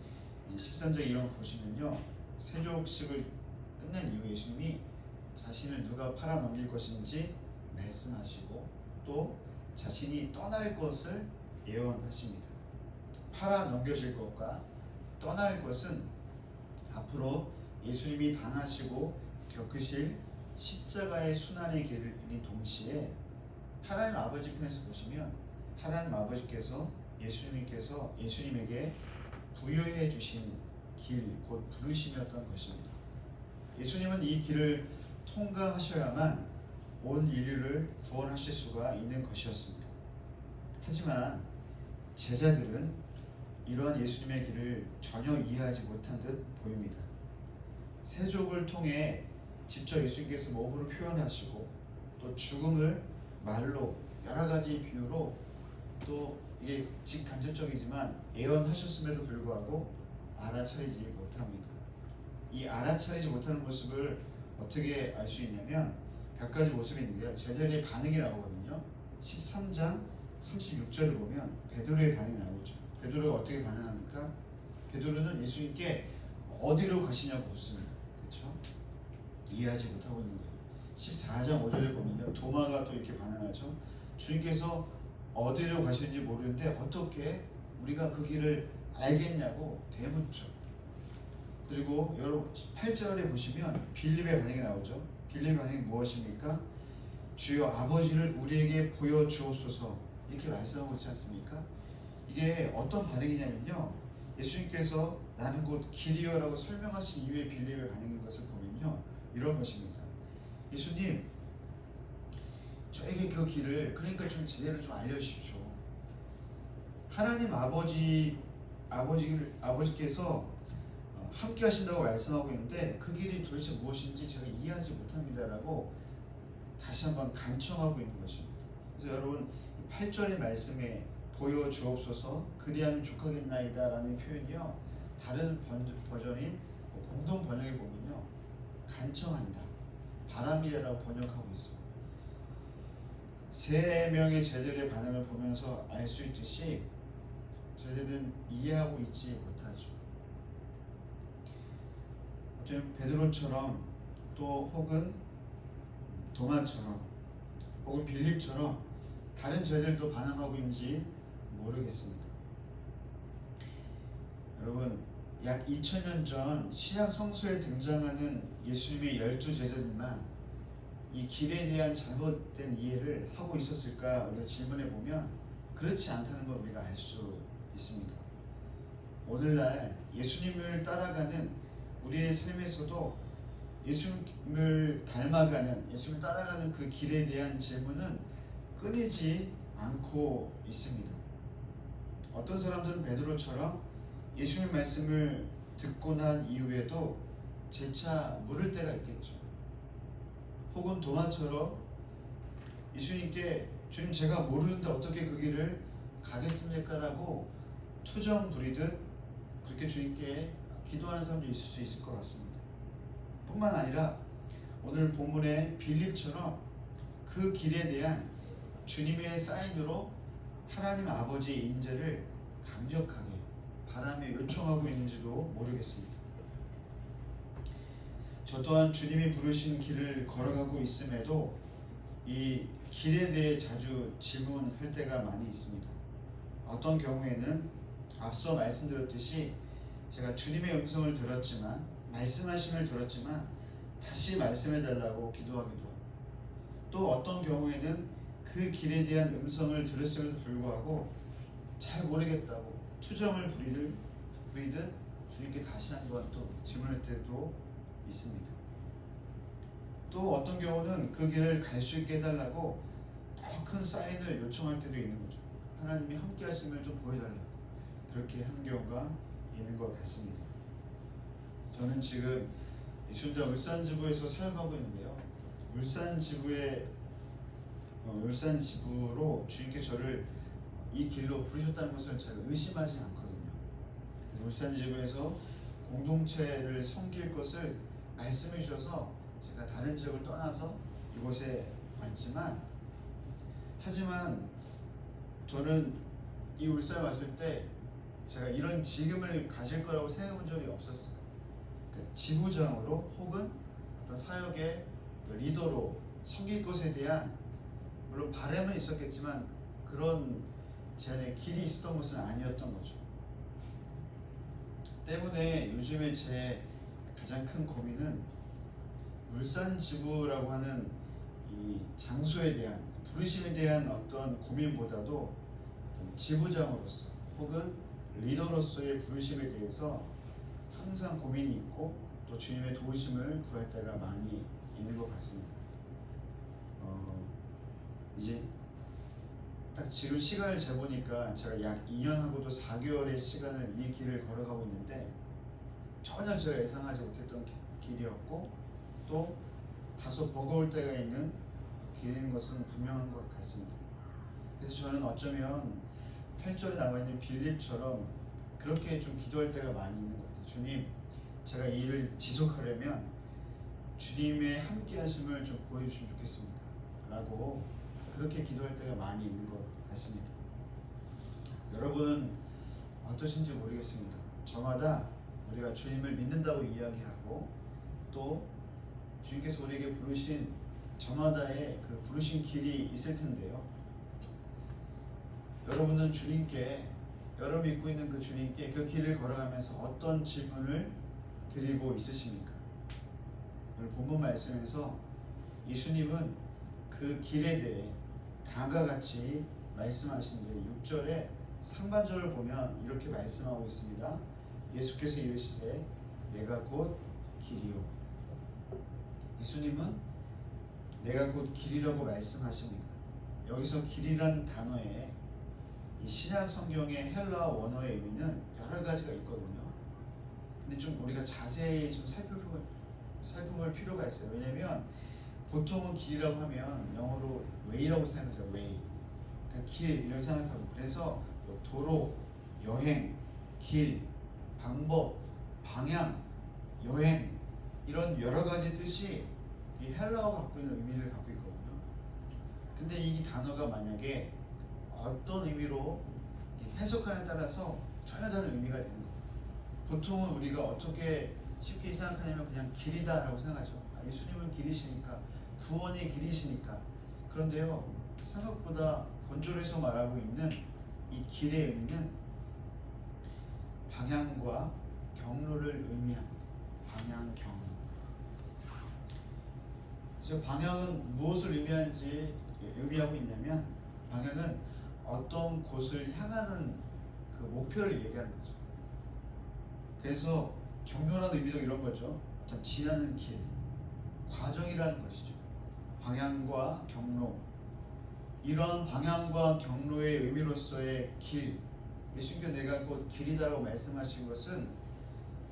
13장 이런 거 보시면요, 세족식을 끝낸 이후 예수님이 자신을 누가 팔아넘길 것인지 말씀하시고 또 자신이 떠날 것을 예언하십니다. 팔아넘겨질 것과 떠날 것은 앞으로 예수님이 당하시고 겪으실 십자가의 순환의 길인 동시에 하나님 아버지 편에서 보시면 하나님 아버지께서 예수님에게 부여해 주신 길, 곧 부르심이었던 것입니다. 예수님은 이 길을 통과하셔야만 온 인류를 구원하실 수가 있는 것이었습니다. 하지만 제자들은 이러한 예수님의 길을 전혀 이해하지 못한 듯 보입니다. 세족을 통해 직접 예수님께서 몸으로 표현하시고 또 죽음을 말로 여러 가지 비유로 또 이게 직간접적이지만 예언하셨음에도 불구하고 알아차리지 못합니다. 이 알아차리지 못하는 모습을 어떻게 알 수 있냐면 몇 가지 모습이 있는데요. 제자리의 반응이 나오거든요. 13장 36절을 보면 베드로의 반응이 나오죠. 베드로가 어떻게 반응합니까? 베드로는 예수님께 어디로 가시냐고 묻습니다. 그렇죠? 이해하지 못하고 있는 거예요. 14장 5절에 보면요. 도마가 또 이렇게 반응하죠. 주님께서 어디로 가시는지 모르는데 어떻게 우리가 그 길을 알겠냐고 대묻죠. 그리고 여러분 8절에 보시면 빌립의 반응이 나오죠. 빌립의 반응이 무엇입니까? 주여 아버지를 우리에게 보여주옵소서 이렇게 말씀하고 있지 않습니까? 이게 어떤 반응이냐면요. 예수님께서 나는 곧 길이요 라고 설명하신 이후에 빌립의 반응인 것을 보면요. 이런 것입니다. 예수님 저에게 그 길을 그러니까 좀 제대로 좀 알려주십시오. 하나님 아버지께서 함께 하신다고 말씀하고 있는데 그 길이 도대체 무엇인지 제가 이해하지 못합니다라고 다시 한번 간청하고 있는 것입니다. 그래서 여러분 8절의 말씀에 보여주옵소서 그리하면 족하겠나이다 라는 표현이요. 다른 버전인 공동 번역에 보면요. 간청한다, 바람이라고 번역하고 있습니다. 세 명의 제자들의 반응을 보면서 알 수 있듯이 저희들은 이해하고 있지 못하죠. 어쩌면 베드로처럼 또 혹은 도마처럼 혹은 빌립처럼 다른 제자들도 반응하고 있는지 모르겠습니다. 여러분 약 2000년 전 신약 성서에 등장하는 예수님의 12제자들만 이 길에 대한 잘못된 이해를 하고 있었을까 우리가 질문해 보면 그렇지 않다는 걸 우리가 알 수 있습니다. 오늘날 예수님을 따라가는 우리의 삶에서도 예수님을 닮아가는 예수님을 따라가는 그 길에 대한 질문은 끊이지 않고 있습니다. 어떤 사람들은 베드로처럼 예수님 말씀을 듣고 난 이후에도 재차 물을 때가 있겠죠. 혹은 도마처럼 예수님께 주님 제가 모르는데 어떻게 그 길을 가겠습니까? 라고 투정 부리듯 그렇게 주님께 기도하는 사람도 있을 수 있을 것 같습니다. 뿐만 아니라 오늘 본문의 빌립처럼 그 길에 대한 주님의 사인으로 하나님 아버지의 임재를 강력하게 바라며 요청하고 있는지도 모르겠습니다. 저 또한 주님이 부르신 길을 걸어가고 있음에도 이 길에 대해 자주 질문할 때가 많이 있습니다. 어떤 경우에는 앞서 말씀드렸듯이 제가 주님의 음성을 들었지만 말씀하심을 들었지만 다시 말씀해달라고 기도하기도 하고 또 어떤 경우에는 그 길에 대한 음성을 들었음에도 불구하고 잘 모르겠다고 투정을 부리듯 주님께 다시 한번 또 질문할 때도 있습니다. 또 어떤 경우는 그 길을 갈 수 있게 해달라고 더 큰 사인을 요청할 때도 있는 거죠. 하나님이 함께 하심을 좀 보여달라고 그렇게 하는 경우가 있는 것 같습니다. 저는 지금 순자 울산지부에서 사역하고 있는데요. 울산지부로 주님께 저를 이 길로 부르셨다는 것을 제가 의심하지 않거든요. 울산지부에서 공동체를 섬길 것을 말씀해 주셔서 제가 다른 지역을 떠나서 이곳에 왔지만 하지만 저는 이 울산에 왔을 때 제가 이런 직임을 가질 거라고 생각해 본 적이 없었어요. 그러니까 지부장으로 혹은 어떤 사역의 리더로 섬길 것에 대한 물론 바람은 있었겠지만 그런 제 안에 길이 있었던 것은 아니었던 거죠. 때문에 요즘에 제 가장 큰 고민은 울산 지부라고 하는 이 장소에 대한 부르심에 대한 어떤 고민보다도 어떤 지부장으로서 혹은 리더로서의 부르심에 대해서 항상 고민이 있고 또 주님의 도우심을 구할 때가 많이 있는 것 같습니다. 이제 딱 지금 시간을 재보니까 제가 약 2년하고도 4개월의 시간을 이 길을 걸어가고 있는데 전혀 제가 예상하지 못했던 길이었고 또 다소 버거울 때가 있는 길인 것은 분명한 것 같습니다. 그래서 저는 어쩌면 8절에 나와 있는 빌립처럼 그렇게 좀 기도할 때가 많이 있는 것 같아요. 주님, 제가 이 일을 지속하려면 주님의 함께 하심을 좀 보여주시면 좋겠습니다 라고 그렇게 기도할 때가 많이 있는 것 같습니다. 여러분은 어떠신지 모르겠습니다. 저마다 우리가 주님을 믿는다고 이야기하고 또 주님께서 우리에게 부르신 저마다의 그 부르신 길이 있을 텐데요. 여러분은 주님께, 여러분 믿고 있는 그 주님께 그 길을 걸어가면서 어떤 질문을 드리고 있으십니까? 오늘 본문 말씀에서 예수님은 그 길에 대해 다음과 같이 말씀하시는데 6절에 상반절을 보면 이렇게 말씀하고 있습니다. 예수께서 이르시되 내가 곧 길이요. 예수님은 내가 곧 길이라고 말씀하십니다. 여기서 길이란 단어에 이 신약 성경의 헬라 원어의 의미는 여러 가지가 있거든요. 근데 좀 우리가 자세히 좀 살펴볼 필요가 있어요. 왜냐면 보통은 길이라고 하면 영어로 way라고 생각하죠. way. 그러니까 길 이렇게 생각하고 그래서 뭐 도로, 여행, 길, 방법, 방향, 여행 이런 여러 가지 뜻이 이 헬라어가 갖고 있는 의미를 갖고 있거든요. 근데 이 단어가 만약에 어떤 의미로 해석하느냐에 따라서 전혀 다른 의미가 되는 거예요. 보통은 우리가 어떻게 쉽게 생각하냐면 그냥 길이다라고 생각하죠. 예수님은 길이시니까, 구원의 길이시니까. 그런데요, 생각보다 본절에서 말하고 있는 이 길의 의미는 방향과 경로를 의미합니다. 방향, 경로. 그래서 방향은 무엇을 의미하고 있냐면 방향은 어떤 곳을 향하는 그 목표를 얘기하는 거죠. 그래서 경로라는 의미도 이런 거죠. 어떤 지나는 길, 과정이라는 것이죠. 방향과 경로. 이런 방향과 경로의 의미로서의 길, 예수님께서 내가 곧 길이다라고 말씀하신 것은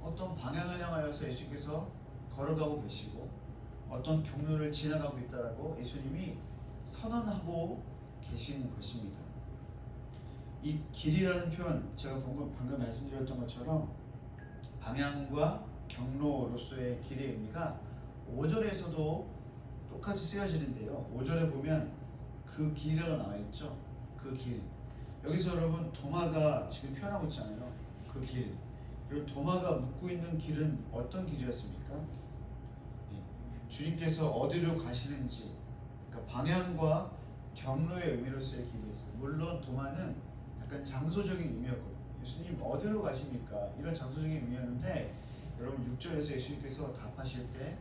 어떤 방향을 향하여서 예수님께서 걸어가고 계시고 어떤 경로를 지나가고 있다라고 예수님이 선언하고 계시는 것입니다. 이 길이라는 표현, 제가 방금 말씀드렸던 것처럼 방향과 경로로서의 길의 의미가 5절에서도 똑같이 쓰여지는데요. 5절에 보면 그 길이라고 나와 있죠. 그 길. 여기서 여러분 도마가 지금 표현하고 있잖아요. 그 길. 그리고 도마가 묻고 있는 길은 어떤 길이었습니까? 주님께서 어디로 가시는지, 그러니까 방향과 경로의 의미로서의 길이었어요. 물론 도마는 약간 장소적인 의미였거든요. 예수님 어디로 가십니까? 이런 장소적인 의미였는데 여러분 6절에서 예수님께서 답하실 때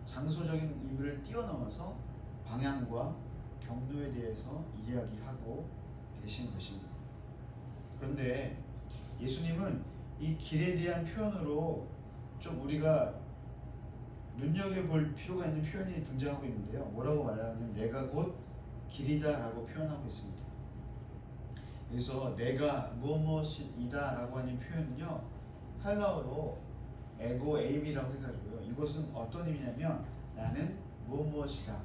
장소적인 의미를 뛰어넘어서 방향과 경로에 대해서 이야기하고 계신 것입니다. 그런데 예수님은 이 길에 대한 표현으로 좀 우리가 눈여겨볼 필요가 있는 표현이 등장하고 있는데요. 뭐라고 말하냐면 내가 곧 길이다 라고 표현하고 있습니다. 그래서 내가 무엇이다 라고 하는 표현은요, 헬라어로 에고 에임이라고 해가지고요, 이것은 어떤 의미냐면 나는 무엇이다.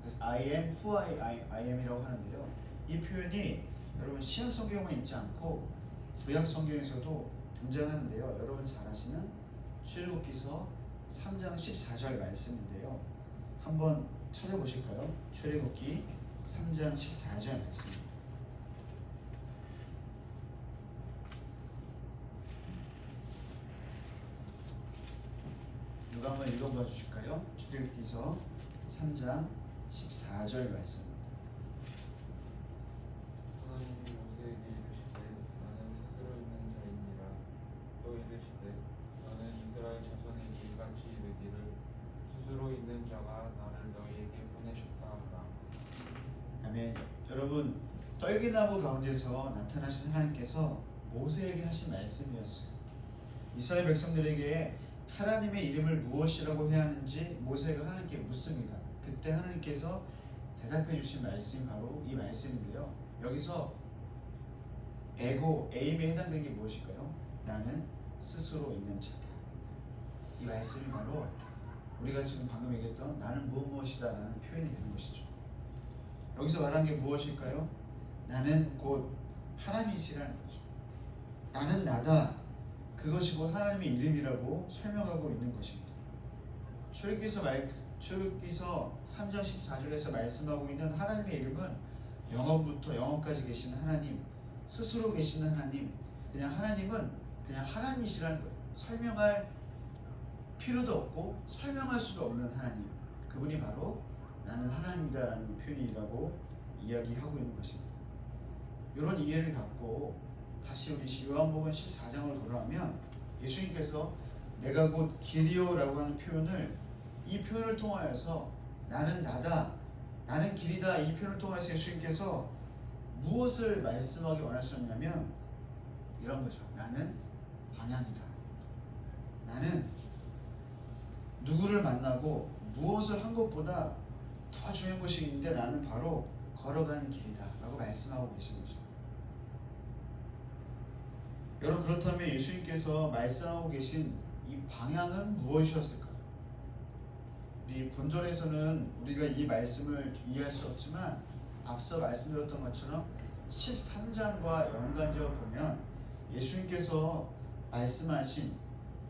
그래서 I am who I am 이라고 하는데요, 이 표현이 여러분 신약 성경에만 있지 않고 구약 성경에서도 등장하는데요. 여러분 잘 아시는 출애굽기서 3장 14절 말씀인데요. 한번 찾아보실까요? 출애굽기 3장 14절 말씀입니다. 누가 한번 읽어봐 주실까요? 출애굽기서 3장 14절 말씀입니다. 하나님이 모세에게 이르시되 나는 스스로 있는 자이니라. 또 이르시되 너는 이스라엘 자손에게 이같이 이르기를 스스로 있는 자가 나를 너희에게 보내셨다 하라. 아멘. 여러분, 떨기나무 가운데서 나타나신 하나님께서 모세에게 하신 말씀이었어요. 이스라엘 백성들에게 하나님의 이름을 무엇이라고 해야 하는지 모세가 하나님께 묻습니다. 그때 하나님께서 대답해 주신 말씀이 바로 이 말씀인데요. 여기서 에고, 에임에 해당되는 게 무엇일까요? 나는 스스로 있는 자다. 이 말씀이 바로 우리가 지금 방금 얘기했던 나는 무엇이다 라는 표현이 되는 것이죠. 여기서 말한 게 무엇일까요? 나는 곧 하나님이시라는 거죠. 나는 나다. 그것이 곧 하나님의 이름이라고 설명하고 있는 것입니다. 출애굽기서 3장 14절에서 말씀하고 있는 하나님의 이름은 영원부터 영원까지 계신 하나님, 스스로 계신 하나님, 그냥 하나님은 그냥 하나님이시라는 거예요. 설명할 필요도 없고 설명할 수도 없는 하나님, 그분이 바로 나는 하나님이다라는 표현이라고 이야기하고 있는 것입니다. 이런 이해를 갖고 다시 우리 요한복음 14장으로 돌아오면 예수님께서 내가 곧 길이요라고 하는 표현을, 이 표현을 통하여서 나는 나다, 나는 길이다, 이 표현을 통해서 예수님께서 무엇을 말씀하기 원하셨냐면 이런 거죠. 나는 방향이다. 나는 누구를 만나고 무엇을 한 것보다 더 중요한 것이 있는데 나는 바로 걸어가는 길이다 라고 말씀하고 계신 거죠. 여러분, 그렇다면 예수님께서 말씀하고 계신 이 방향은 무엇이었을까요? 우리 본절에서는 우리가 이 말씀을 이해할 수 없지만 앞서 말씀드렸던 것처럼 13장과 연관지어 보면 예수님께서 말씀하신,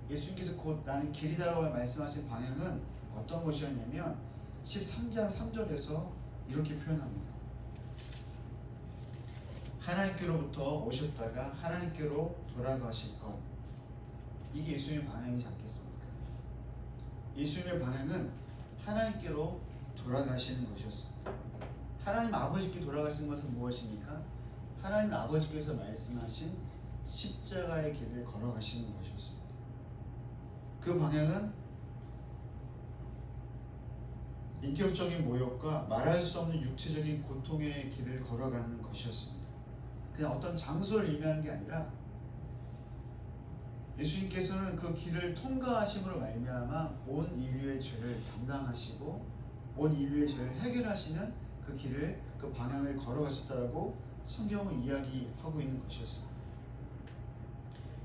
예수님께서 곧 나는 길이다라고 말씀하신 방향은 어떤 것이었냐면 13장 3절에서 이렇게 표현합니다. 하나님께로부터 오셨다가 하나님께로 돌아가실 것. 이게 예수님의 방향이지 않겠습니까? 예수님의 방향은 하나님께로 돌아가시는 것이었습니다. 하나님 아버지께 돌아가신 것은 무엇입니까? 하나님 아버지께서 말씀하신 십자가의 길을 걸어가시는 것이었습니다. 그 방향은 인격적인 모욕과 말할 수 없는 육체적인 고통의 길을 걸어가는 것이었습니다. 그냥 어떤 장소를 의미하는 게 아니라 예수님께서는 그 길을 통과하심으로 말미암아 온 인류의 죄를 담당하시고 온 인류의 죄를 해결하시는 그 길을, 그 방향을 걸어가셨다라고 성경은 이야기하고 있는 것이었습니다.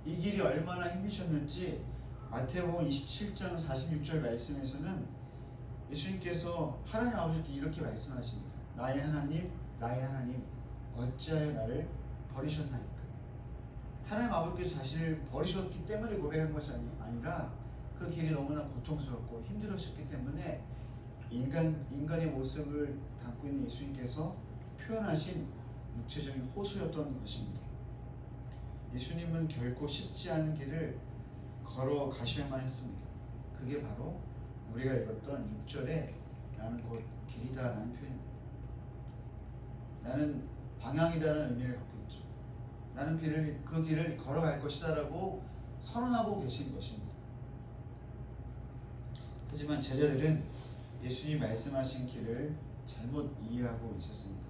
이 길이 얼마나 힘드셨는지 마태복음 27장 46절 말씀에서는 예수님께서 하나님 아버지께 이렇게 말씀하십니다. 나의 하나님, 나의 하나님, 어찌하여 나를 버리셨나이까. 하나님 아버지께서 자신을 버리셨기 때문에 고백한 것이 아니라 그 길이 너무나 고통스럽고 힘들었기 때문에 인간의 모습을 담고 있는 예수님께서 표현하신 육체적인 호소였던 것입니다. 예수님은 결코 쉽지 않은 길을 걸어가셔야만 했습니다. 그게 바로 우리가 읽었던 6절에 나는 곧 길이다라는 표현입니다. 나는 방향이다라는 의미를 갖고 있죠. 나는 그 길을 걸어갈 것이다라고 선언하고 계신 것입니다. 하지만 제자들은 예수님이 말씀하신 길을 잘못 이해하고 있었습니다.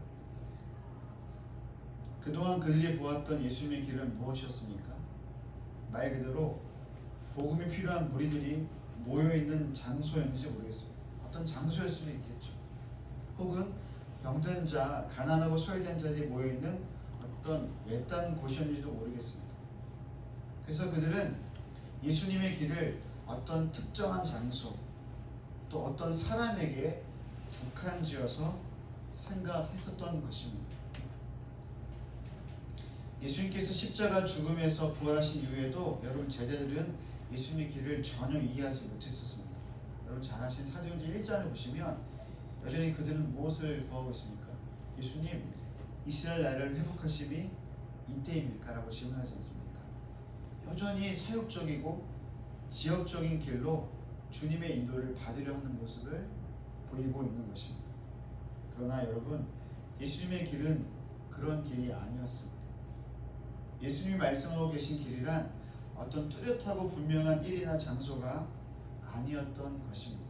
그동안 그들이 보았던 예수님의 길은 무엇이었습니까? 말 그대로 복음이 필요한 무리들이 모여있는 장소였는지 모르겠습니다. 어떤 장소일 수도 있겠죠. 혹은 병든 자, 가난하고 소외된 자들이 모여있는 어떤 외딴 곳이었는지도 모르겠습니다. 그래서 그들은 예수님의 길을 어떤 특정한 장소, 또 어떤 사람에게 국한지어서 생각했었던 것입니다. 예수님께서 십자가 죽음에서 부활하신 이후에도 여러분, 제자들은 예수님의 길을 전혀 이해하지 못했었습니다. 여러분 잘 아신 사도행전 1장을 보시면 여전히 그들은 무엇을 구하고 있습니까? 예수님, 이스라엘 나라를 회복하심이 이때입니까? 라고 질문하지 않습니까? 여전히 사역적이고 지역적인 길로 주님의 인도를 받으려 하는 모습을 보이고 있는 것입니다. 그러나 여러분, 예수님의 길은 그런 길이 아니었습니다. 예수님이 말씀하고 계신 길이란 어떤 뚜렷하고 분명한 일이나 장소가 아니었던 것입니다.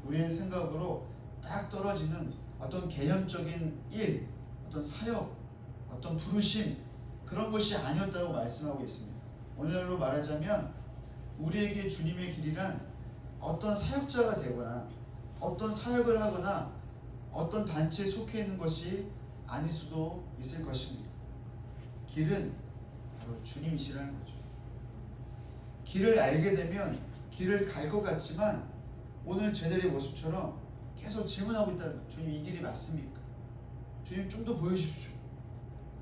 우리의 생각으로 딱 떨어지는 어떤 개념적인 일, 어떤 사역, 어떤 부르심, 그런 것이 아니었다고 말씀하고 있습니다. 오늘날로 말하자면 우리에게 주님의 길이란 어떤 사역자가 되거나 어떤 사역을 하거나 어떤 단체에 속해 있는 것이 아닐 수도 있을 것입니다. 길은 바로 주님이시라는 거죠. 길을 알게 되면 길을 갈 것 같지만 오늘 제자리의 모습처럼 계속 질문하고 있다는 거예요. 주님, 이 길이 맞습니까? 주님, 좀 더 보여주십시오.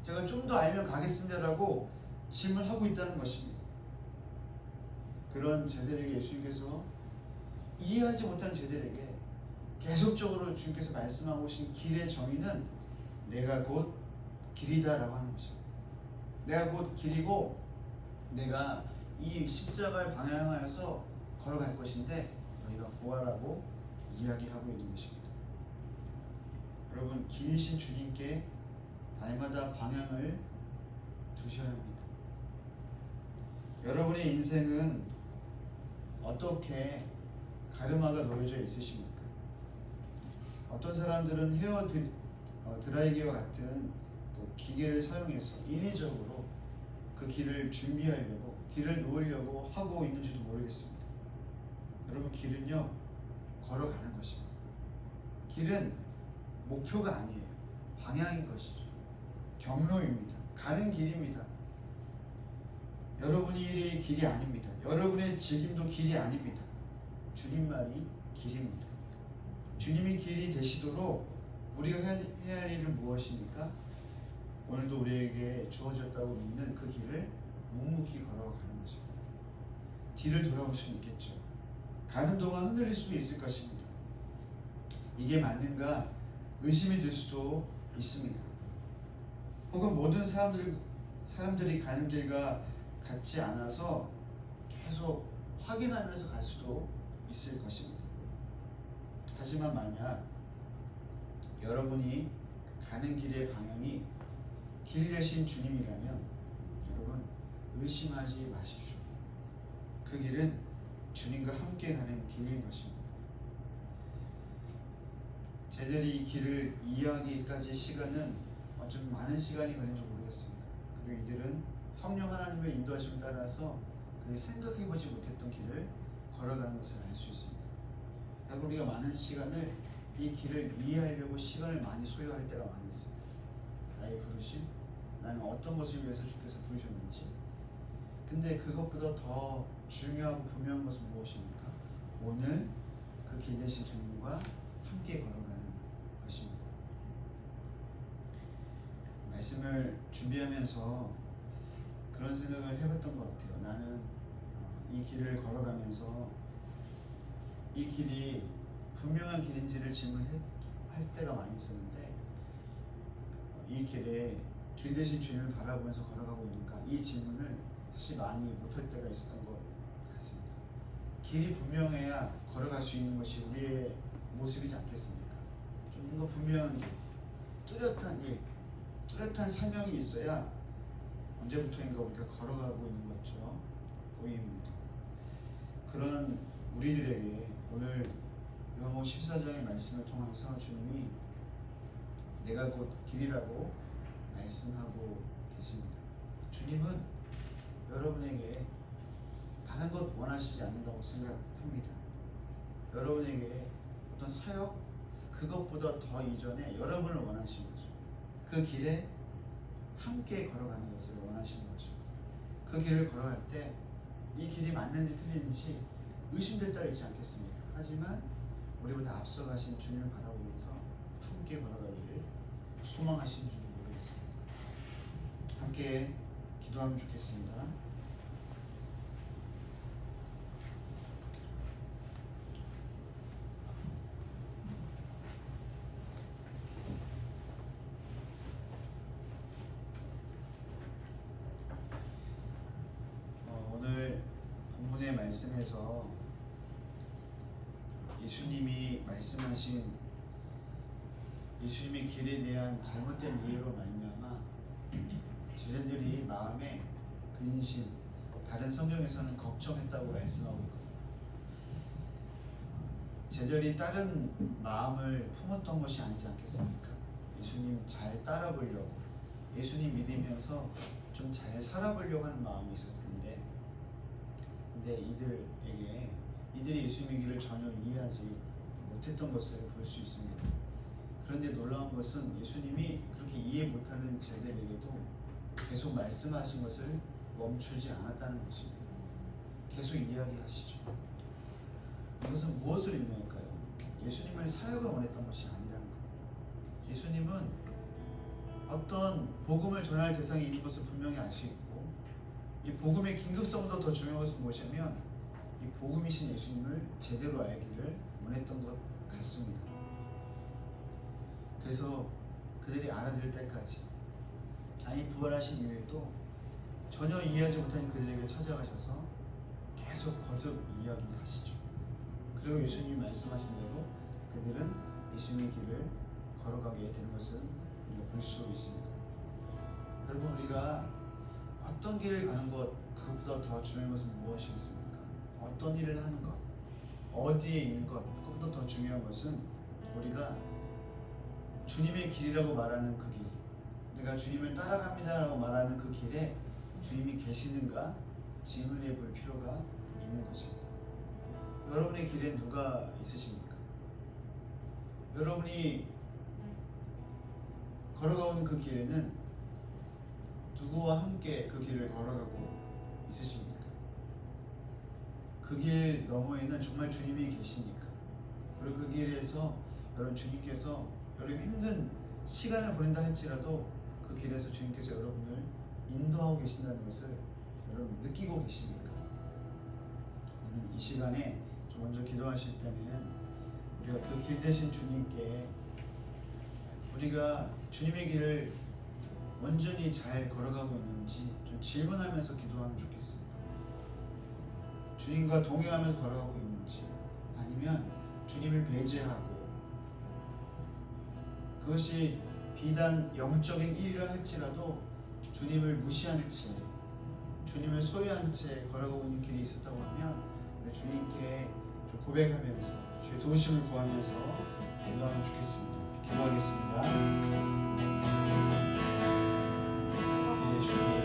제가 좀 더 알면 가겠습니다라고 질문하고 있다는 것입니다. 그런 제자들에게 예수님께서 이해하지 못하는 제자들에게 계속적으로 주님께서 말씀하고 계신 길의 정의는 내가 곧 길이다라고 하는 것입니다. 내가 곧 길이고 내가 이 십자가를 방향하여서 걸어갈 것인데 너희가 보아라고 이야기하고 있는 것입니다. 여러분, 길이신 주님께 날마다 방향을 두셔야 합니다. 여러분의 인생은 어떻게 가르마가 놓여져 있으십니까? 어떤 사람들은 헤어 드라이기와 같은 또 기계를 사용해서 인위적으로 그 길을 준비하려고 길을 놓으려고 하고 있는지도 모르겠습니다. 여러분, 길은요 걸어가는 것입니다. 길은 목표가 아니에요. 방향인 것이죠. 경로입니다. 가는 길입니다. 여러분이 일이 길이 아닙니다. 여러분의 직임도 길이 아닙니다. 주님만이 길입니다. 주님이 길이 되시도록 우리가 해야 할 일은 무엇입니까? 오늘도 우리에게 주어졌다고 믿는 그 길을 묵묵히 걸어가는 것입니다. 뒤를 돌아보시면 있겠죠. 가는 동안 흔들릴 수도 있을 것입니다. 이게 맞는가 의심이 들 수도 있습니다. 혹은 모든 사람들이 가는 길과 같지 않아서 계속 확인하면서 갈 수도 있을 것입니다. 하지만 만약 여러분이 가는 길의 방향이 길 대신 주님이라면 여러분 의심하지 마십시오. 그 길은 주님과 함께 가는 길인 것입니다. 제자들이 이 길을 이해하기까지 시간은 좀 많은 시간이 걸린지 모르겠습니다. 그리고 이들은 성령 하나님의 인도하심을 따라서 그 생각해보지 못했던 길을 걸어가는 것을 알 수 있습니다. 여러분, 우리가 많은 시간을 이 길을 이해하려고 시간을 많이 소요할 때가 많이 있습니다. 나의 부르심, 나는 어떤 것을 위해서 주께서 부르셨는지. 근데 그것보다 더 중요하고 분명한 것은 무엇입니까? 오늘 그 길 대신 주님과 함께 걸어가는 것입니다. 말씀을 준비하면서 그런 생각을 해봤던 것 같아요. 나는 이 길을 걸어가면서 이 길이 분명한 길인지를 질문할 때가 많이 있었는데 이 길에 길 대신 주님을 바라보면서 걸어가고 있는가, 이 질문을 사실 많이 못할 때가 있었던 것 같습니다. 길이 분명해야 걸어갈 수 있는 것이 우리의 모습이지 않겠습니까? 좀 더 분명한 길, 뚜렷한 사명이 있어야 언제부터인가 우리가 걸어가고 있는 것처럼 보입니다. 그런 우리들에게 오늘 요한복음 14장의 말씀을 통해서 주님이 내가 곧 길이라고 말씀하고 계십니다. 주님은 여러분에게 다른 것 원하시지 않는다고 생각합니다. 여러분에게 어떤 사역, 그것보다 더 이전에 여러분을 원하시는 거죠. 그 길에 함께 걸어가는 것을 원하시는 것입니다. 그 길을 걸어갈 때 이 길이 맞는지 틀린지 의심될 때가 있지 않겠습니까? 하지만 우리보다 앞서가신 주님을 바라보면서 함께 걸어가기를 소망하시는 줄 모르겠습니다. 함께 기도하면 좋겠습니다. 오늘 본문의 말씀에서 예수님이 말씀하신 예수님의 길에 대한 잘못된 이해로 말미암아 제자들이 마음에 근심, 다른 성경에서는 걱정했다고 말씀하고 있거든요. 제자들이 다른 마음을 품었던 것이 아니지 않겠습니까? 예수님 잘 따라보려고, 예수님 믿으면서 좀 잘 살아보려고 하는 마음이 있었을 텐데, 근데 이들이 예수님의 길을 전혀 이해하지 못했던 것을 볼 수 있습니다. 그런데 놀라운 것은 예수님이 그렇게 이해 못하는 제자들에게도 계속 말씀하신 것을 멈추지 않았다는 것입니다. 계속 이야기하시죠. 이것은 무엇을 의미할까요? 예수님의 사역을 원했던 것이 아니라는 거예요. 예수님은 어떤 복음을 전할 대상이 있는 것을 분명히 알 수 있고, 이 복음의 긴급성보다 더 중요한 것은 무엇이냐면 이 복음이신 예수님을 제대로 알기를 원했던 것 같습니다. 그래서 그들이 알아들 때까지, 아니 부활하신 이후에도 전혀 이해하지 못하는 그들에게 찾아가셔서 계속 거듭 이야기하시죠. 그리고 예수님이 말씀하신 대로 그들은 예수님의 길을 걸어가게 되는 것을 우리가 볼 수 있습니다. 여러분, 우리가 어떤 길을 가는 것, 그것보다 더 중요한 것은 무엇이겠습니까? 어떤 일을 하는 것, 어디에 있는 것, 그것보다 더 중요한 것은 우리가 주님의 길이라고 말하는 그 길, 내가 주님을 따라갑니다라고 말하는 그 길에 주님이 계시는가 질문해 볼 필요가 있는 것입니다. 여러분의 길에 누가 있으십니까? 여러분이 걸어가는 그 길에는 누구와 함께 그 길을 걸어가고 있으십니까? 그 길 너머에는 정말 주님이 계십니까? 그리고 그 길에서 여러분 주님께서 여러분 힘든 시간을 보낸다 할지라도 그 길에서 주님께서 여러분을 인도하고 계신다는 것을 여러분 느끼고 계십니까? 이 시간에 좀 먼저 기도하실 때는 우리가 그 길 대신 주님께 우리가 주님의 길을 온전히 잘 걸어가고 있는지 좀 질문하면서 기도하면 좋겠습니다. 주님과 동행하면서 걸어가고 있는지, 아니면 주님을 배제하고 그것이 비단 영적인 일이라 할지라도 주님을 무시한 채, 주님을 소외한 채 걸어가고 있는 길이 있었다고 하면 우리 주님께 좀 고백하면서 주의 도우심을 구하면서 기도하면 좋겠습니다. 기도하겠습니다. 예, 주님.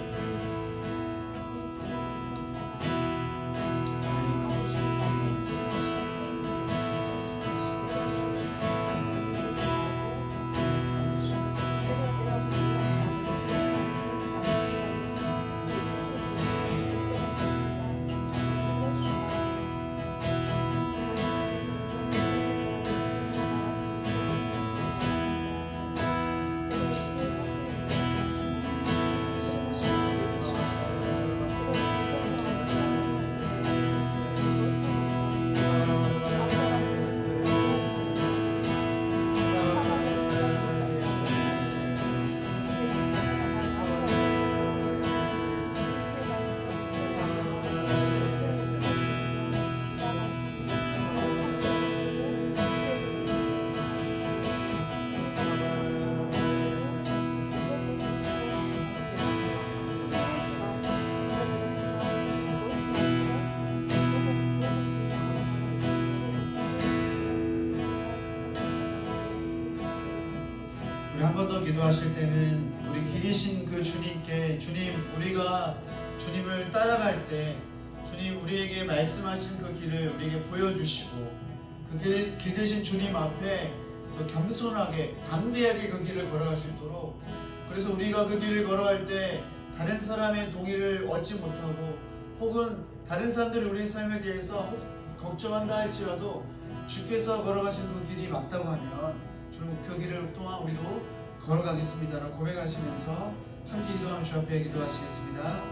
한 번 더 기도하실 때는 우리 길이신 그 주님께, 주님, 우리가 주님을 따라갈 때 주님 우리에게 말씀하신 그 길을 우리에게 보여주시고 그 길 대신 주님 앞에 더 겸손하게 담대하게 그 길을 걸어갈 수 있도록, 그래서 우리가 그 길을 걸어갈 때 다른 사람의 동의를 얻지 못하고 혹은 다른 사람들이 우리 삶에 대해서 걱정한다 할지라도 주께서 걸어가신 그 길이 맞다고 하면 주님 그 길을 또한 우리도 걸어가겠습니다라고 고백하시면서 함께 기도하면 주 앞에 기도하시겠습니다.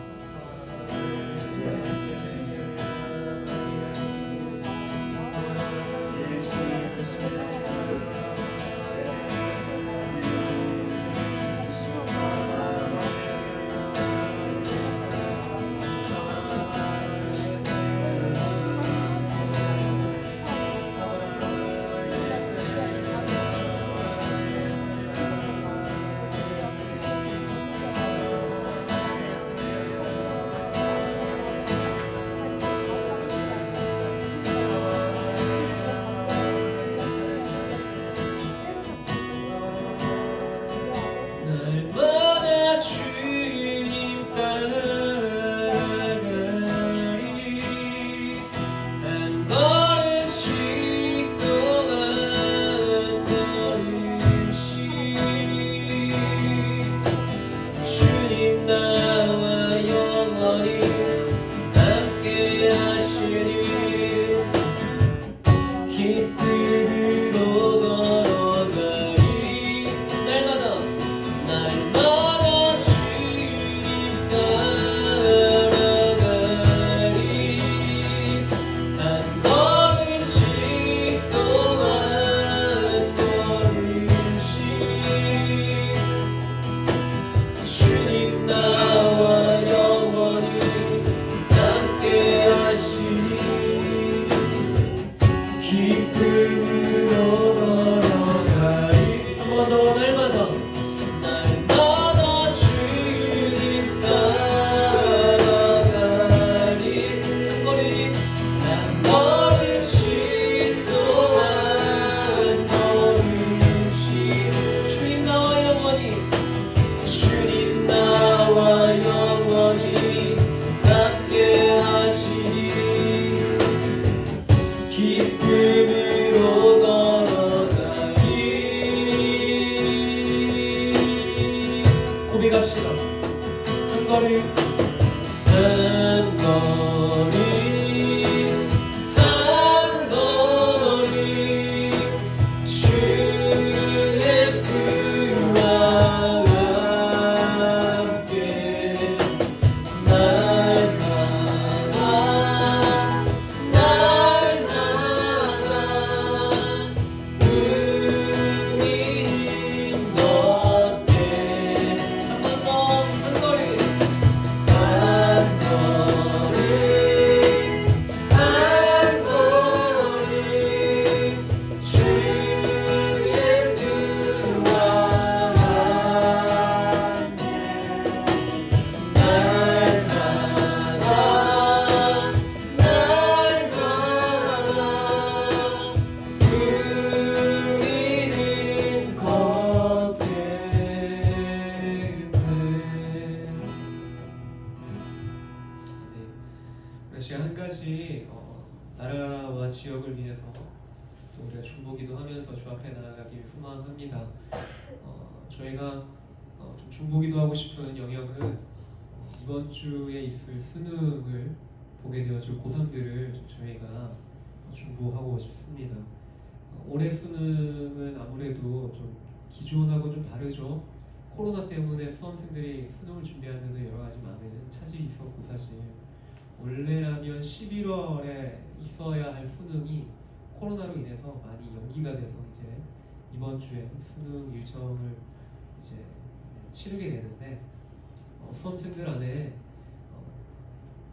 예, 주님 그렇습니다. 길으로 걸어가리 날마다 주님 따라가리 한 걸음씩 또 한 걸음씩 주님 나와 영원히 함께 하시니 기쁨으로 걸어가리 한 번 더 날마다 주님 따라가리 한 걸음씩 또 한 걸음씩 주님 나와 영원히 함께 하시니 기쁨으로 걸어가리 고백합시다 한 걸음 한 걸음 한 걸음 주 예수와 함께 날마다 우리는 너께 한 번 더 한 걸음 한 걸음 한 걸음 주 예수와 함께 우리는 걷겠네. 제가 한 가지 나라와 지역을 위해서 또 우리가 중보기도 하면서 주 앞에 나아가길 소망합니다. 저희가 좀 중보기도 하고 싶은 영역은 이번 주에 있을 수능을 보게 되어질 고3들을 좀 저희가 중보하고 싶습니다. 올해 수능은 아무래도 좀 기존하고 좀 다르죠. 코로나 때문에 수험생들이 수능을 준비하는데도 여러 가지 많은 차질이 있었고 사실 원래라면 11월에 있어야 할 수능이 코로나로 인해서 많이 연기가 돼서 이제 이번 주에 수능 일정을 이제 치르게 되는데 수험생들 안에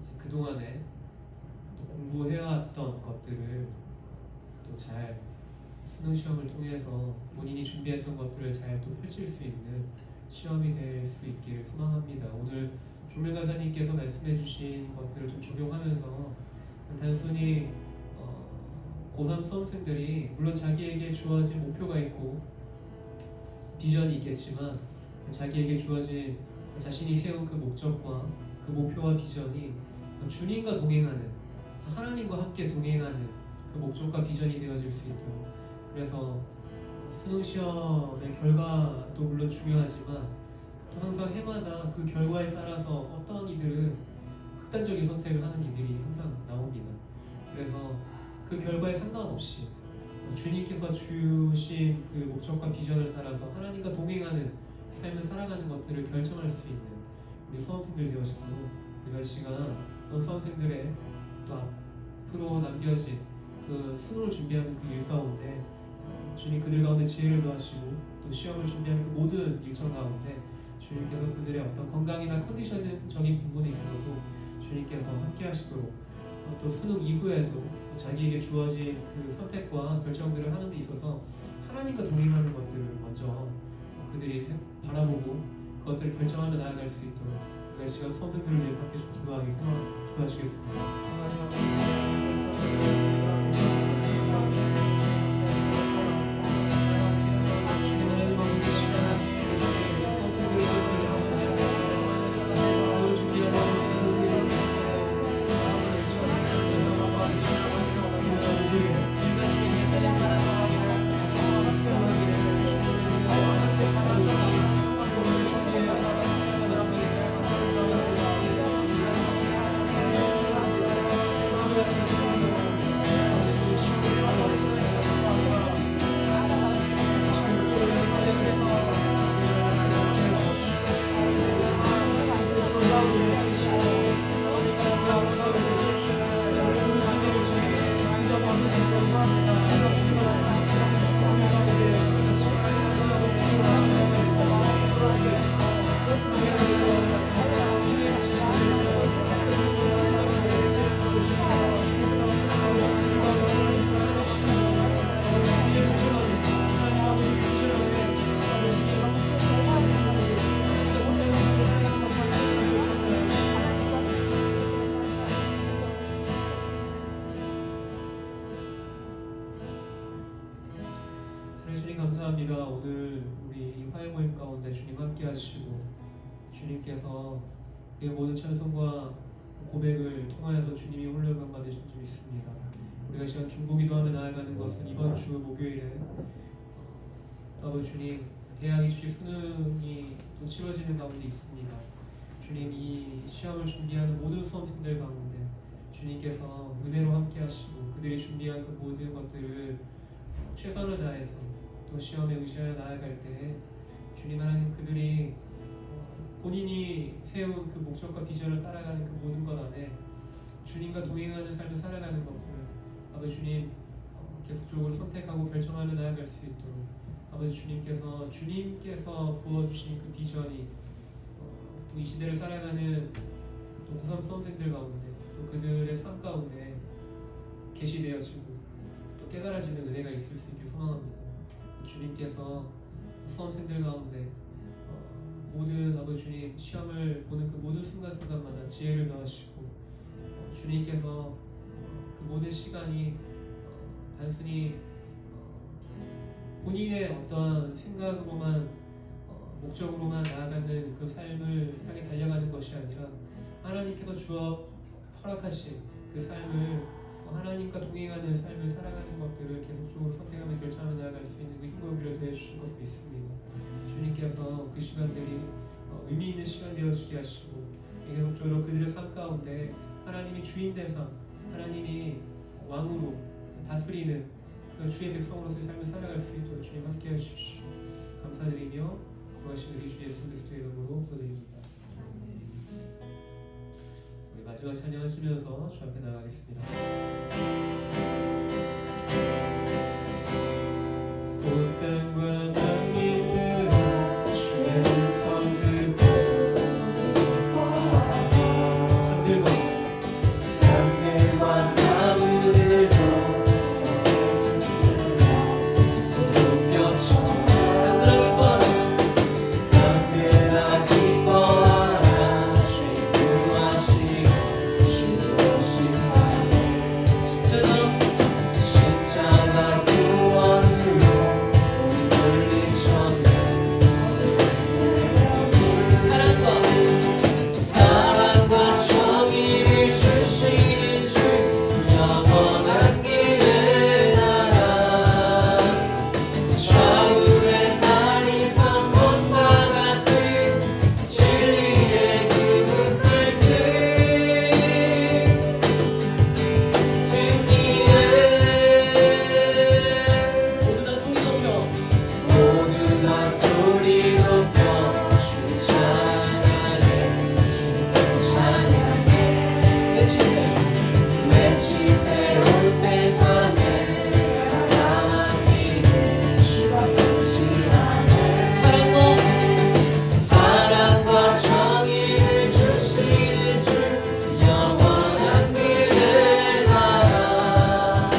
이제 그동안에 또 공부해왔던 것들을 또 잘 수능 시험을 통해서 본인이 준비했던 것들을 잘 또 펼칠 수 있는 시험이 될 수 있기를 소망합니다. 오늘 조명 간사님께서 말씀해주신 것들을 좀 적용하면서 단순히 고3 수험생들이 물론 자기에게 주어진 목표가 있고 비전이 있겠지만 자기에게 주어진 자신이 세운 그 목적과 그 목표와 비전이 주님과 동행하는 하나님과 함께 동행하는 그 목적과 비전이 되어질 수 있도록 그래서 수능 시험의 결과도 물론 중요하지만 또 항상 해마다 그 결과에 따라서 어떤 이들은 극단적인 선택을 하는 이들이 항상 나옵니다. 그래서 그 결과에 상관없이 주님께서 주신 그 목적과 비전을 따라서 하나님과 동행하는 삶을 살아가는 것들을 결정할 수 있는 우리 수험생들 되어지도록 우리가 시간 수험생들의 또 앞으로 남겨진 그 수능을 준비하는 그 일 가운데 주님 그들 가운데 지혜를 더하시고 또 시험을 준비하는 그 모든 일정 가운데 주님께서 그들의 어떤 건강이나 컨디션적인 부분에 있어서도 주님께서 함께 하시도록 또 수능 이후에도 자기에게 주어진 그 선택과 결정들을 하는 데 있어서 하나님과 동행하는 것들을 먼저 그들이 바라보고 그것들을 결정하며 나아갈 수 있도록 우리가 시간 수험생들을 위해서 함께 좀 기도하시겠습니다. 주님 감사합니다. 오늘 우리 이 화요 모임 가운데 주님 함께 하시고 주님께서 이 모든 찬송과 고백을 통하여서 주님이 홀로 영광 받으신 줄 믿습니다. 우리가 시간 중보기도하며 나아가는 것은 이번 주 목요일에 아버지 주님 대학 입시 수능이 또 치러지는 가운데 있습니다. 주님 이 시험을 준비하는 모든 수험생들 가운데 주님께서 은혜로 함께 하시고 그들이 준비한 그 모든 것들을 최선을 다해서 또 시험에 의지하여 나아갈 때 주님 하나님 그들이 본인이 세운 그 목적과 비전을 따라가는 그 모든 것 안에 주님과 동행하는 삶을 살아가는 것들을 아버지 주님 계속적으로 선택하고 결정하며 나아갈 수 있도록 아버지 주님께서 부어주신 그 비전이 또 이 시대를 살아가는 또 고3 수험생들 가운데 또 그들의 삶 가운데 계시되어지고 또 깨달아지는 은혜가 있을 수 있게 소망합니다. 주님께서 수험생들 가운데 모든 아버지 주님 시험을 보는 그 모든 순간순간마다 지혜를 더하시고 주님께서 그 모든 시간이 단순히 본인의 어떠한 생각으로만 목적으로만 나아가는 그 삶을 향해 달려가는 것이 아니라 하나님께서 허락하신 그 삶을 하나님과 동행하는 삶을 살아가는 것들을 계속적으로 선택하며 결정하며 나아갈 수 있는 그 힘과 더해 주신 것을 믿습니다. 주님께서 그 시간들이 의미 있는 시간 되어지게 하시고 계속적으로 그들의 삶 가운데 하나님이 주인된 삶, 하나님이 왕으로 다스리는 그 주의 백성으로서의 삶을 살아갈 수 있도록 주님 함께 하십시오. 감사드리며 구하신 우리 주 예수 그리스도의 이름으로 기도드립니다. 우리 마지막 찬양하시면서 주 앞에 나가겠습니다. 온 땅과 만민들은 주의 음성 듣고 산들과 나무들도 손뼉쳐 땅들아 기뻐하라 죄 구하시고 주 오신다. 십자가 구원으로 우리를 미쳤네. 사랑과 정의를 주시는 주 영원한 길을 알아. 좌우의 아리석 몸과 같은 진리의 기쁜 말씀 모두 다 소리 높여 주 찬양하네. 기쁜 찬양해 외치세 온 세상에 나만이네 주가 끝이라네. 사랑과 정의를 주시는 주 영원한 길을 알아.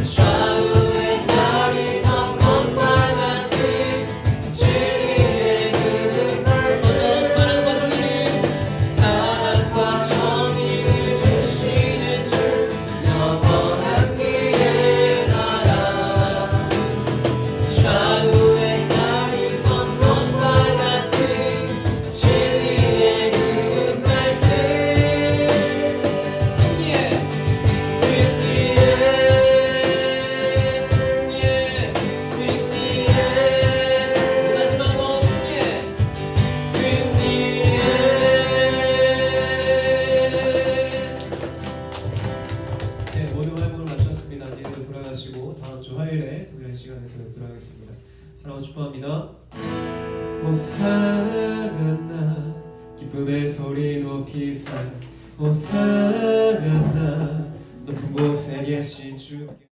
좌우의 아리석 몸과 같은 진리의 그는 사랑과 정의를 주시는 주 영원한 길을 알아. 좌우의 아리석 몸과 같은 진리의 그는 말씀 네, 모든 활동을 마쳤습니다. 이제 돌아가시고 다음 주 화요일에 동일한 시간에 뵙도록 하겠습니다. 사랑하고 축복합니다. 호산나 기쁨의 소리 높이사 호산나 높은 곳에 계신 주께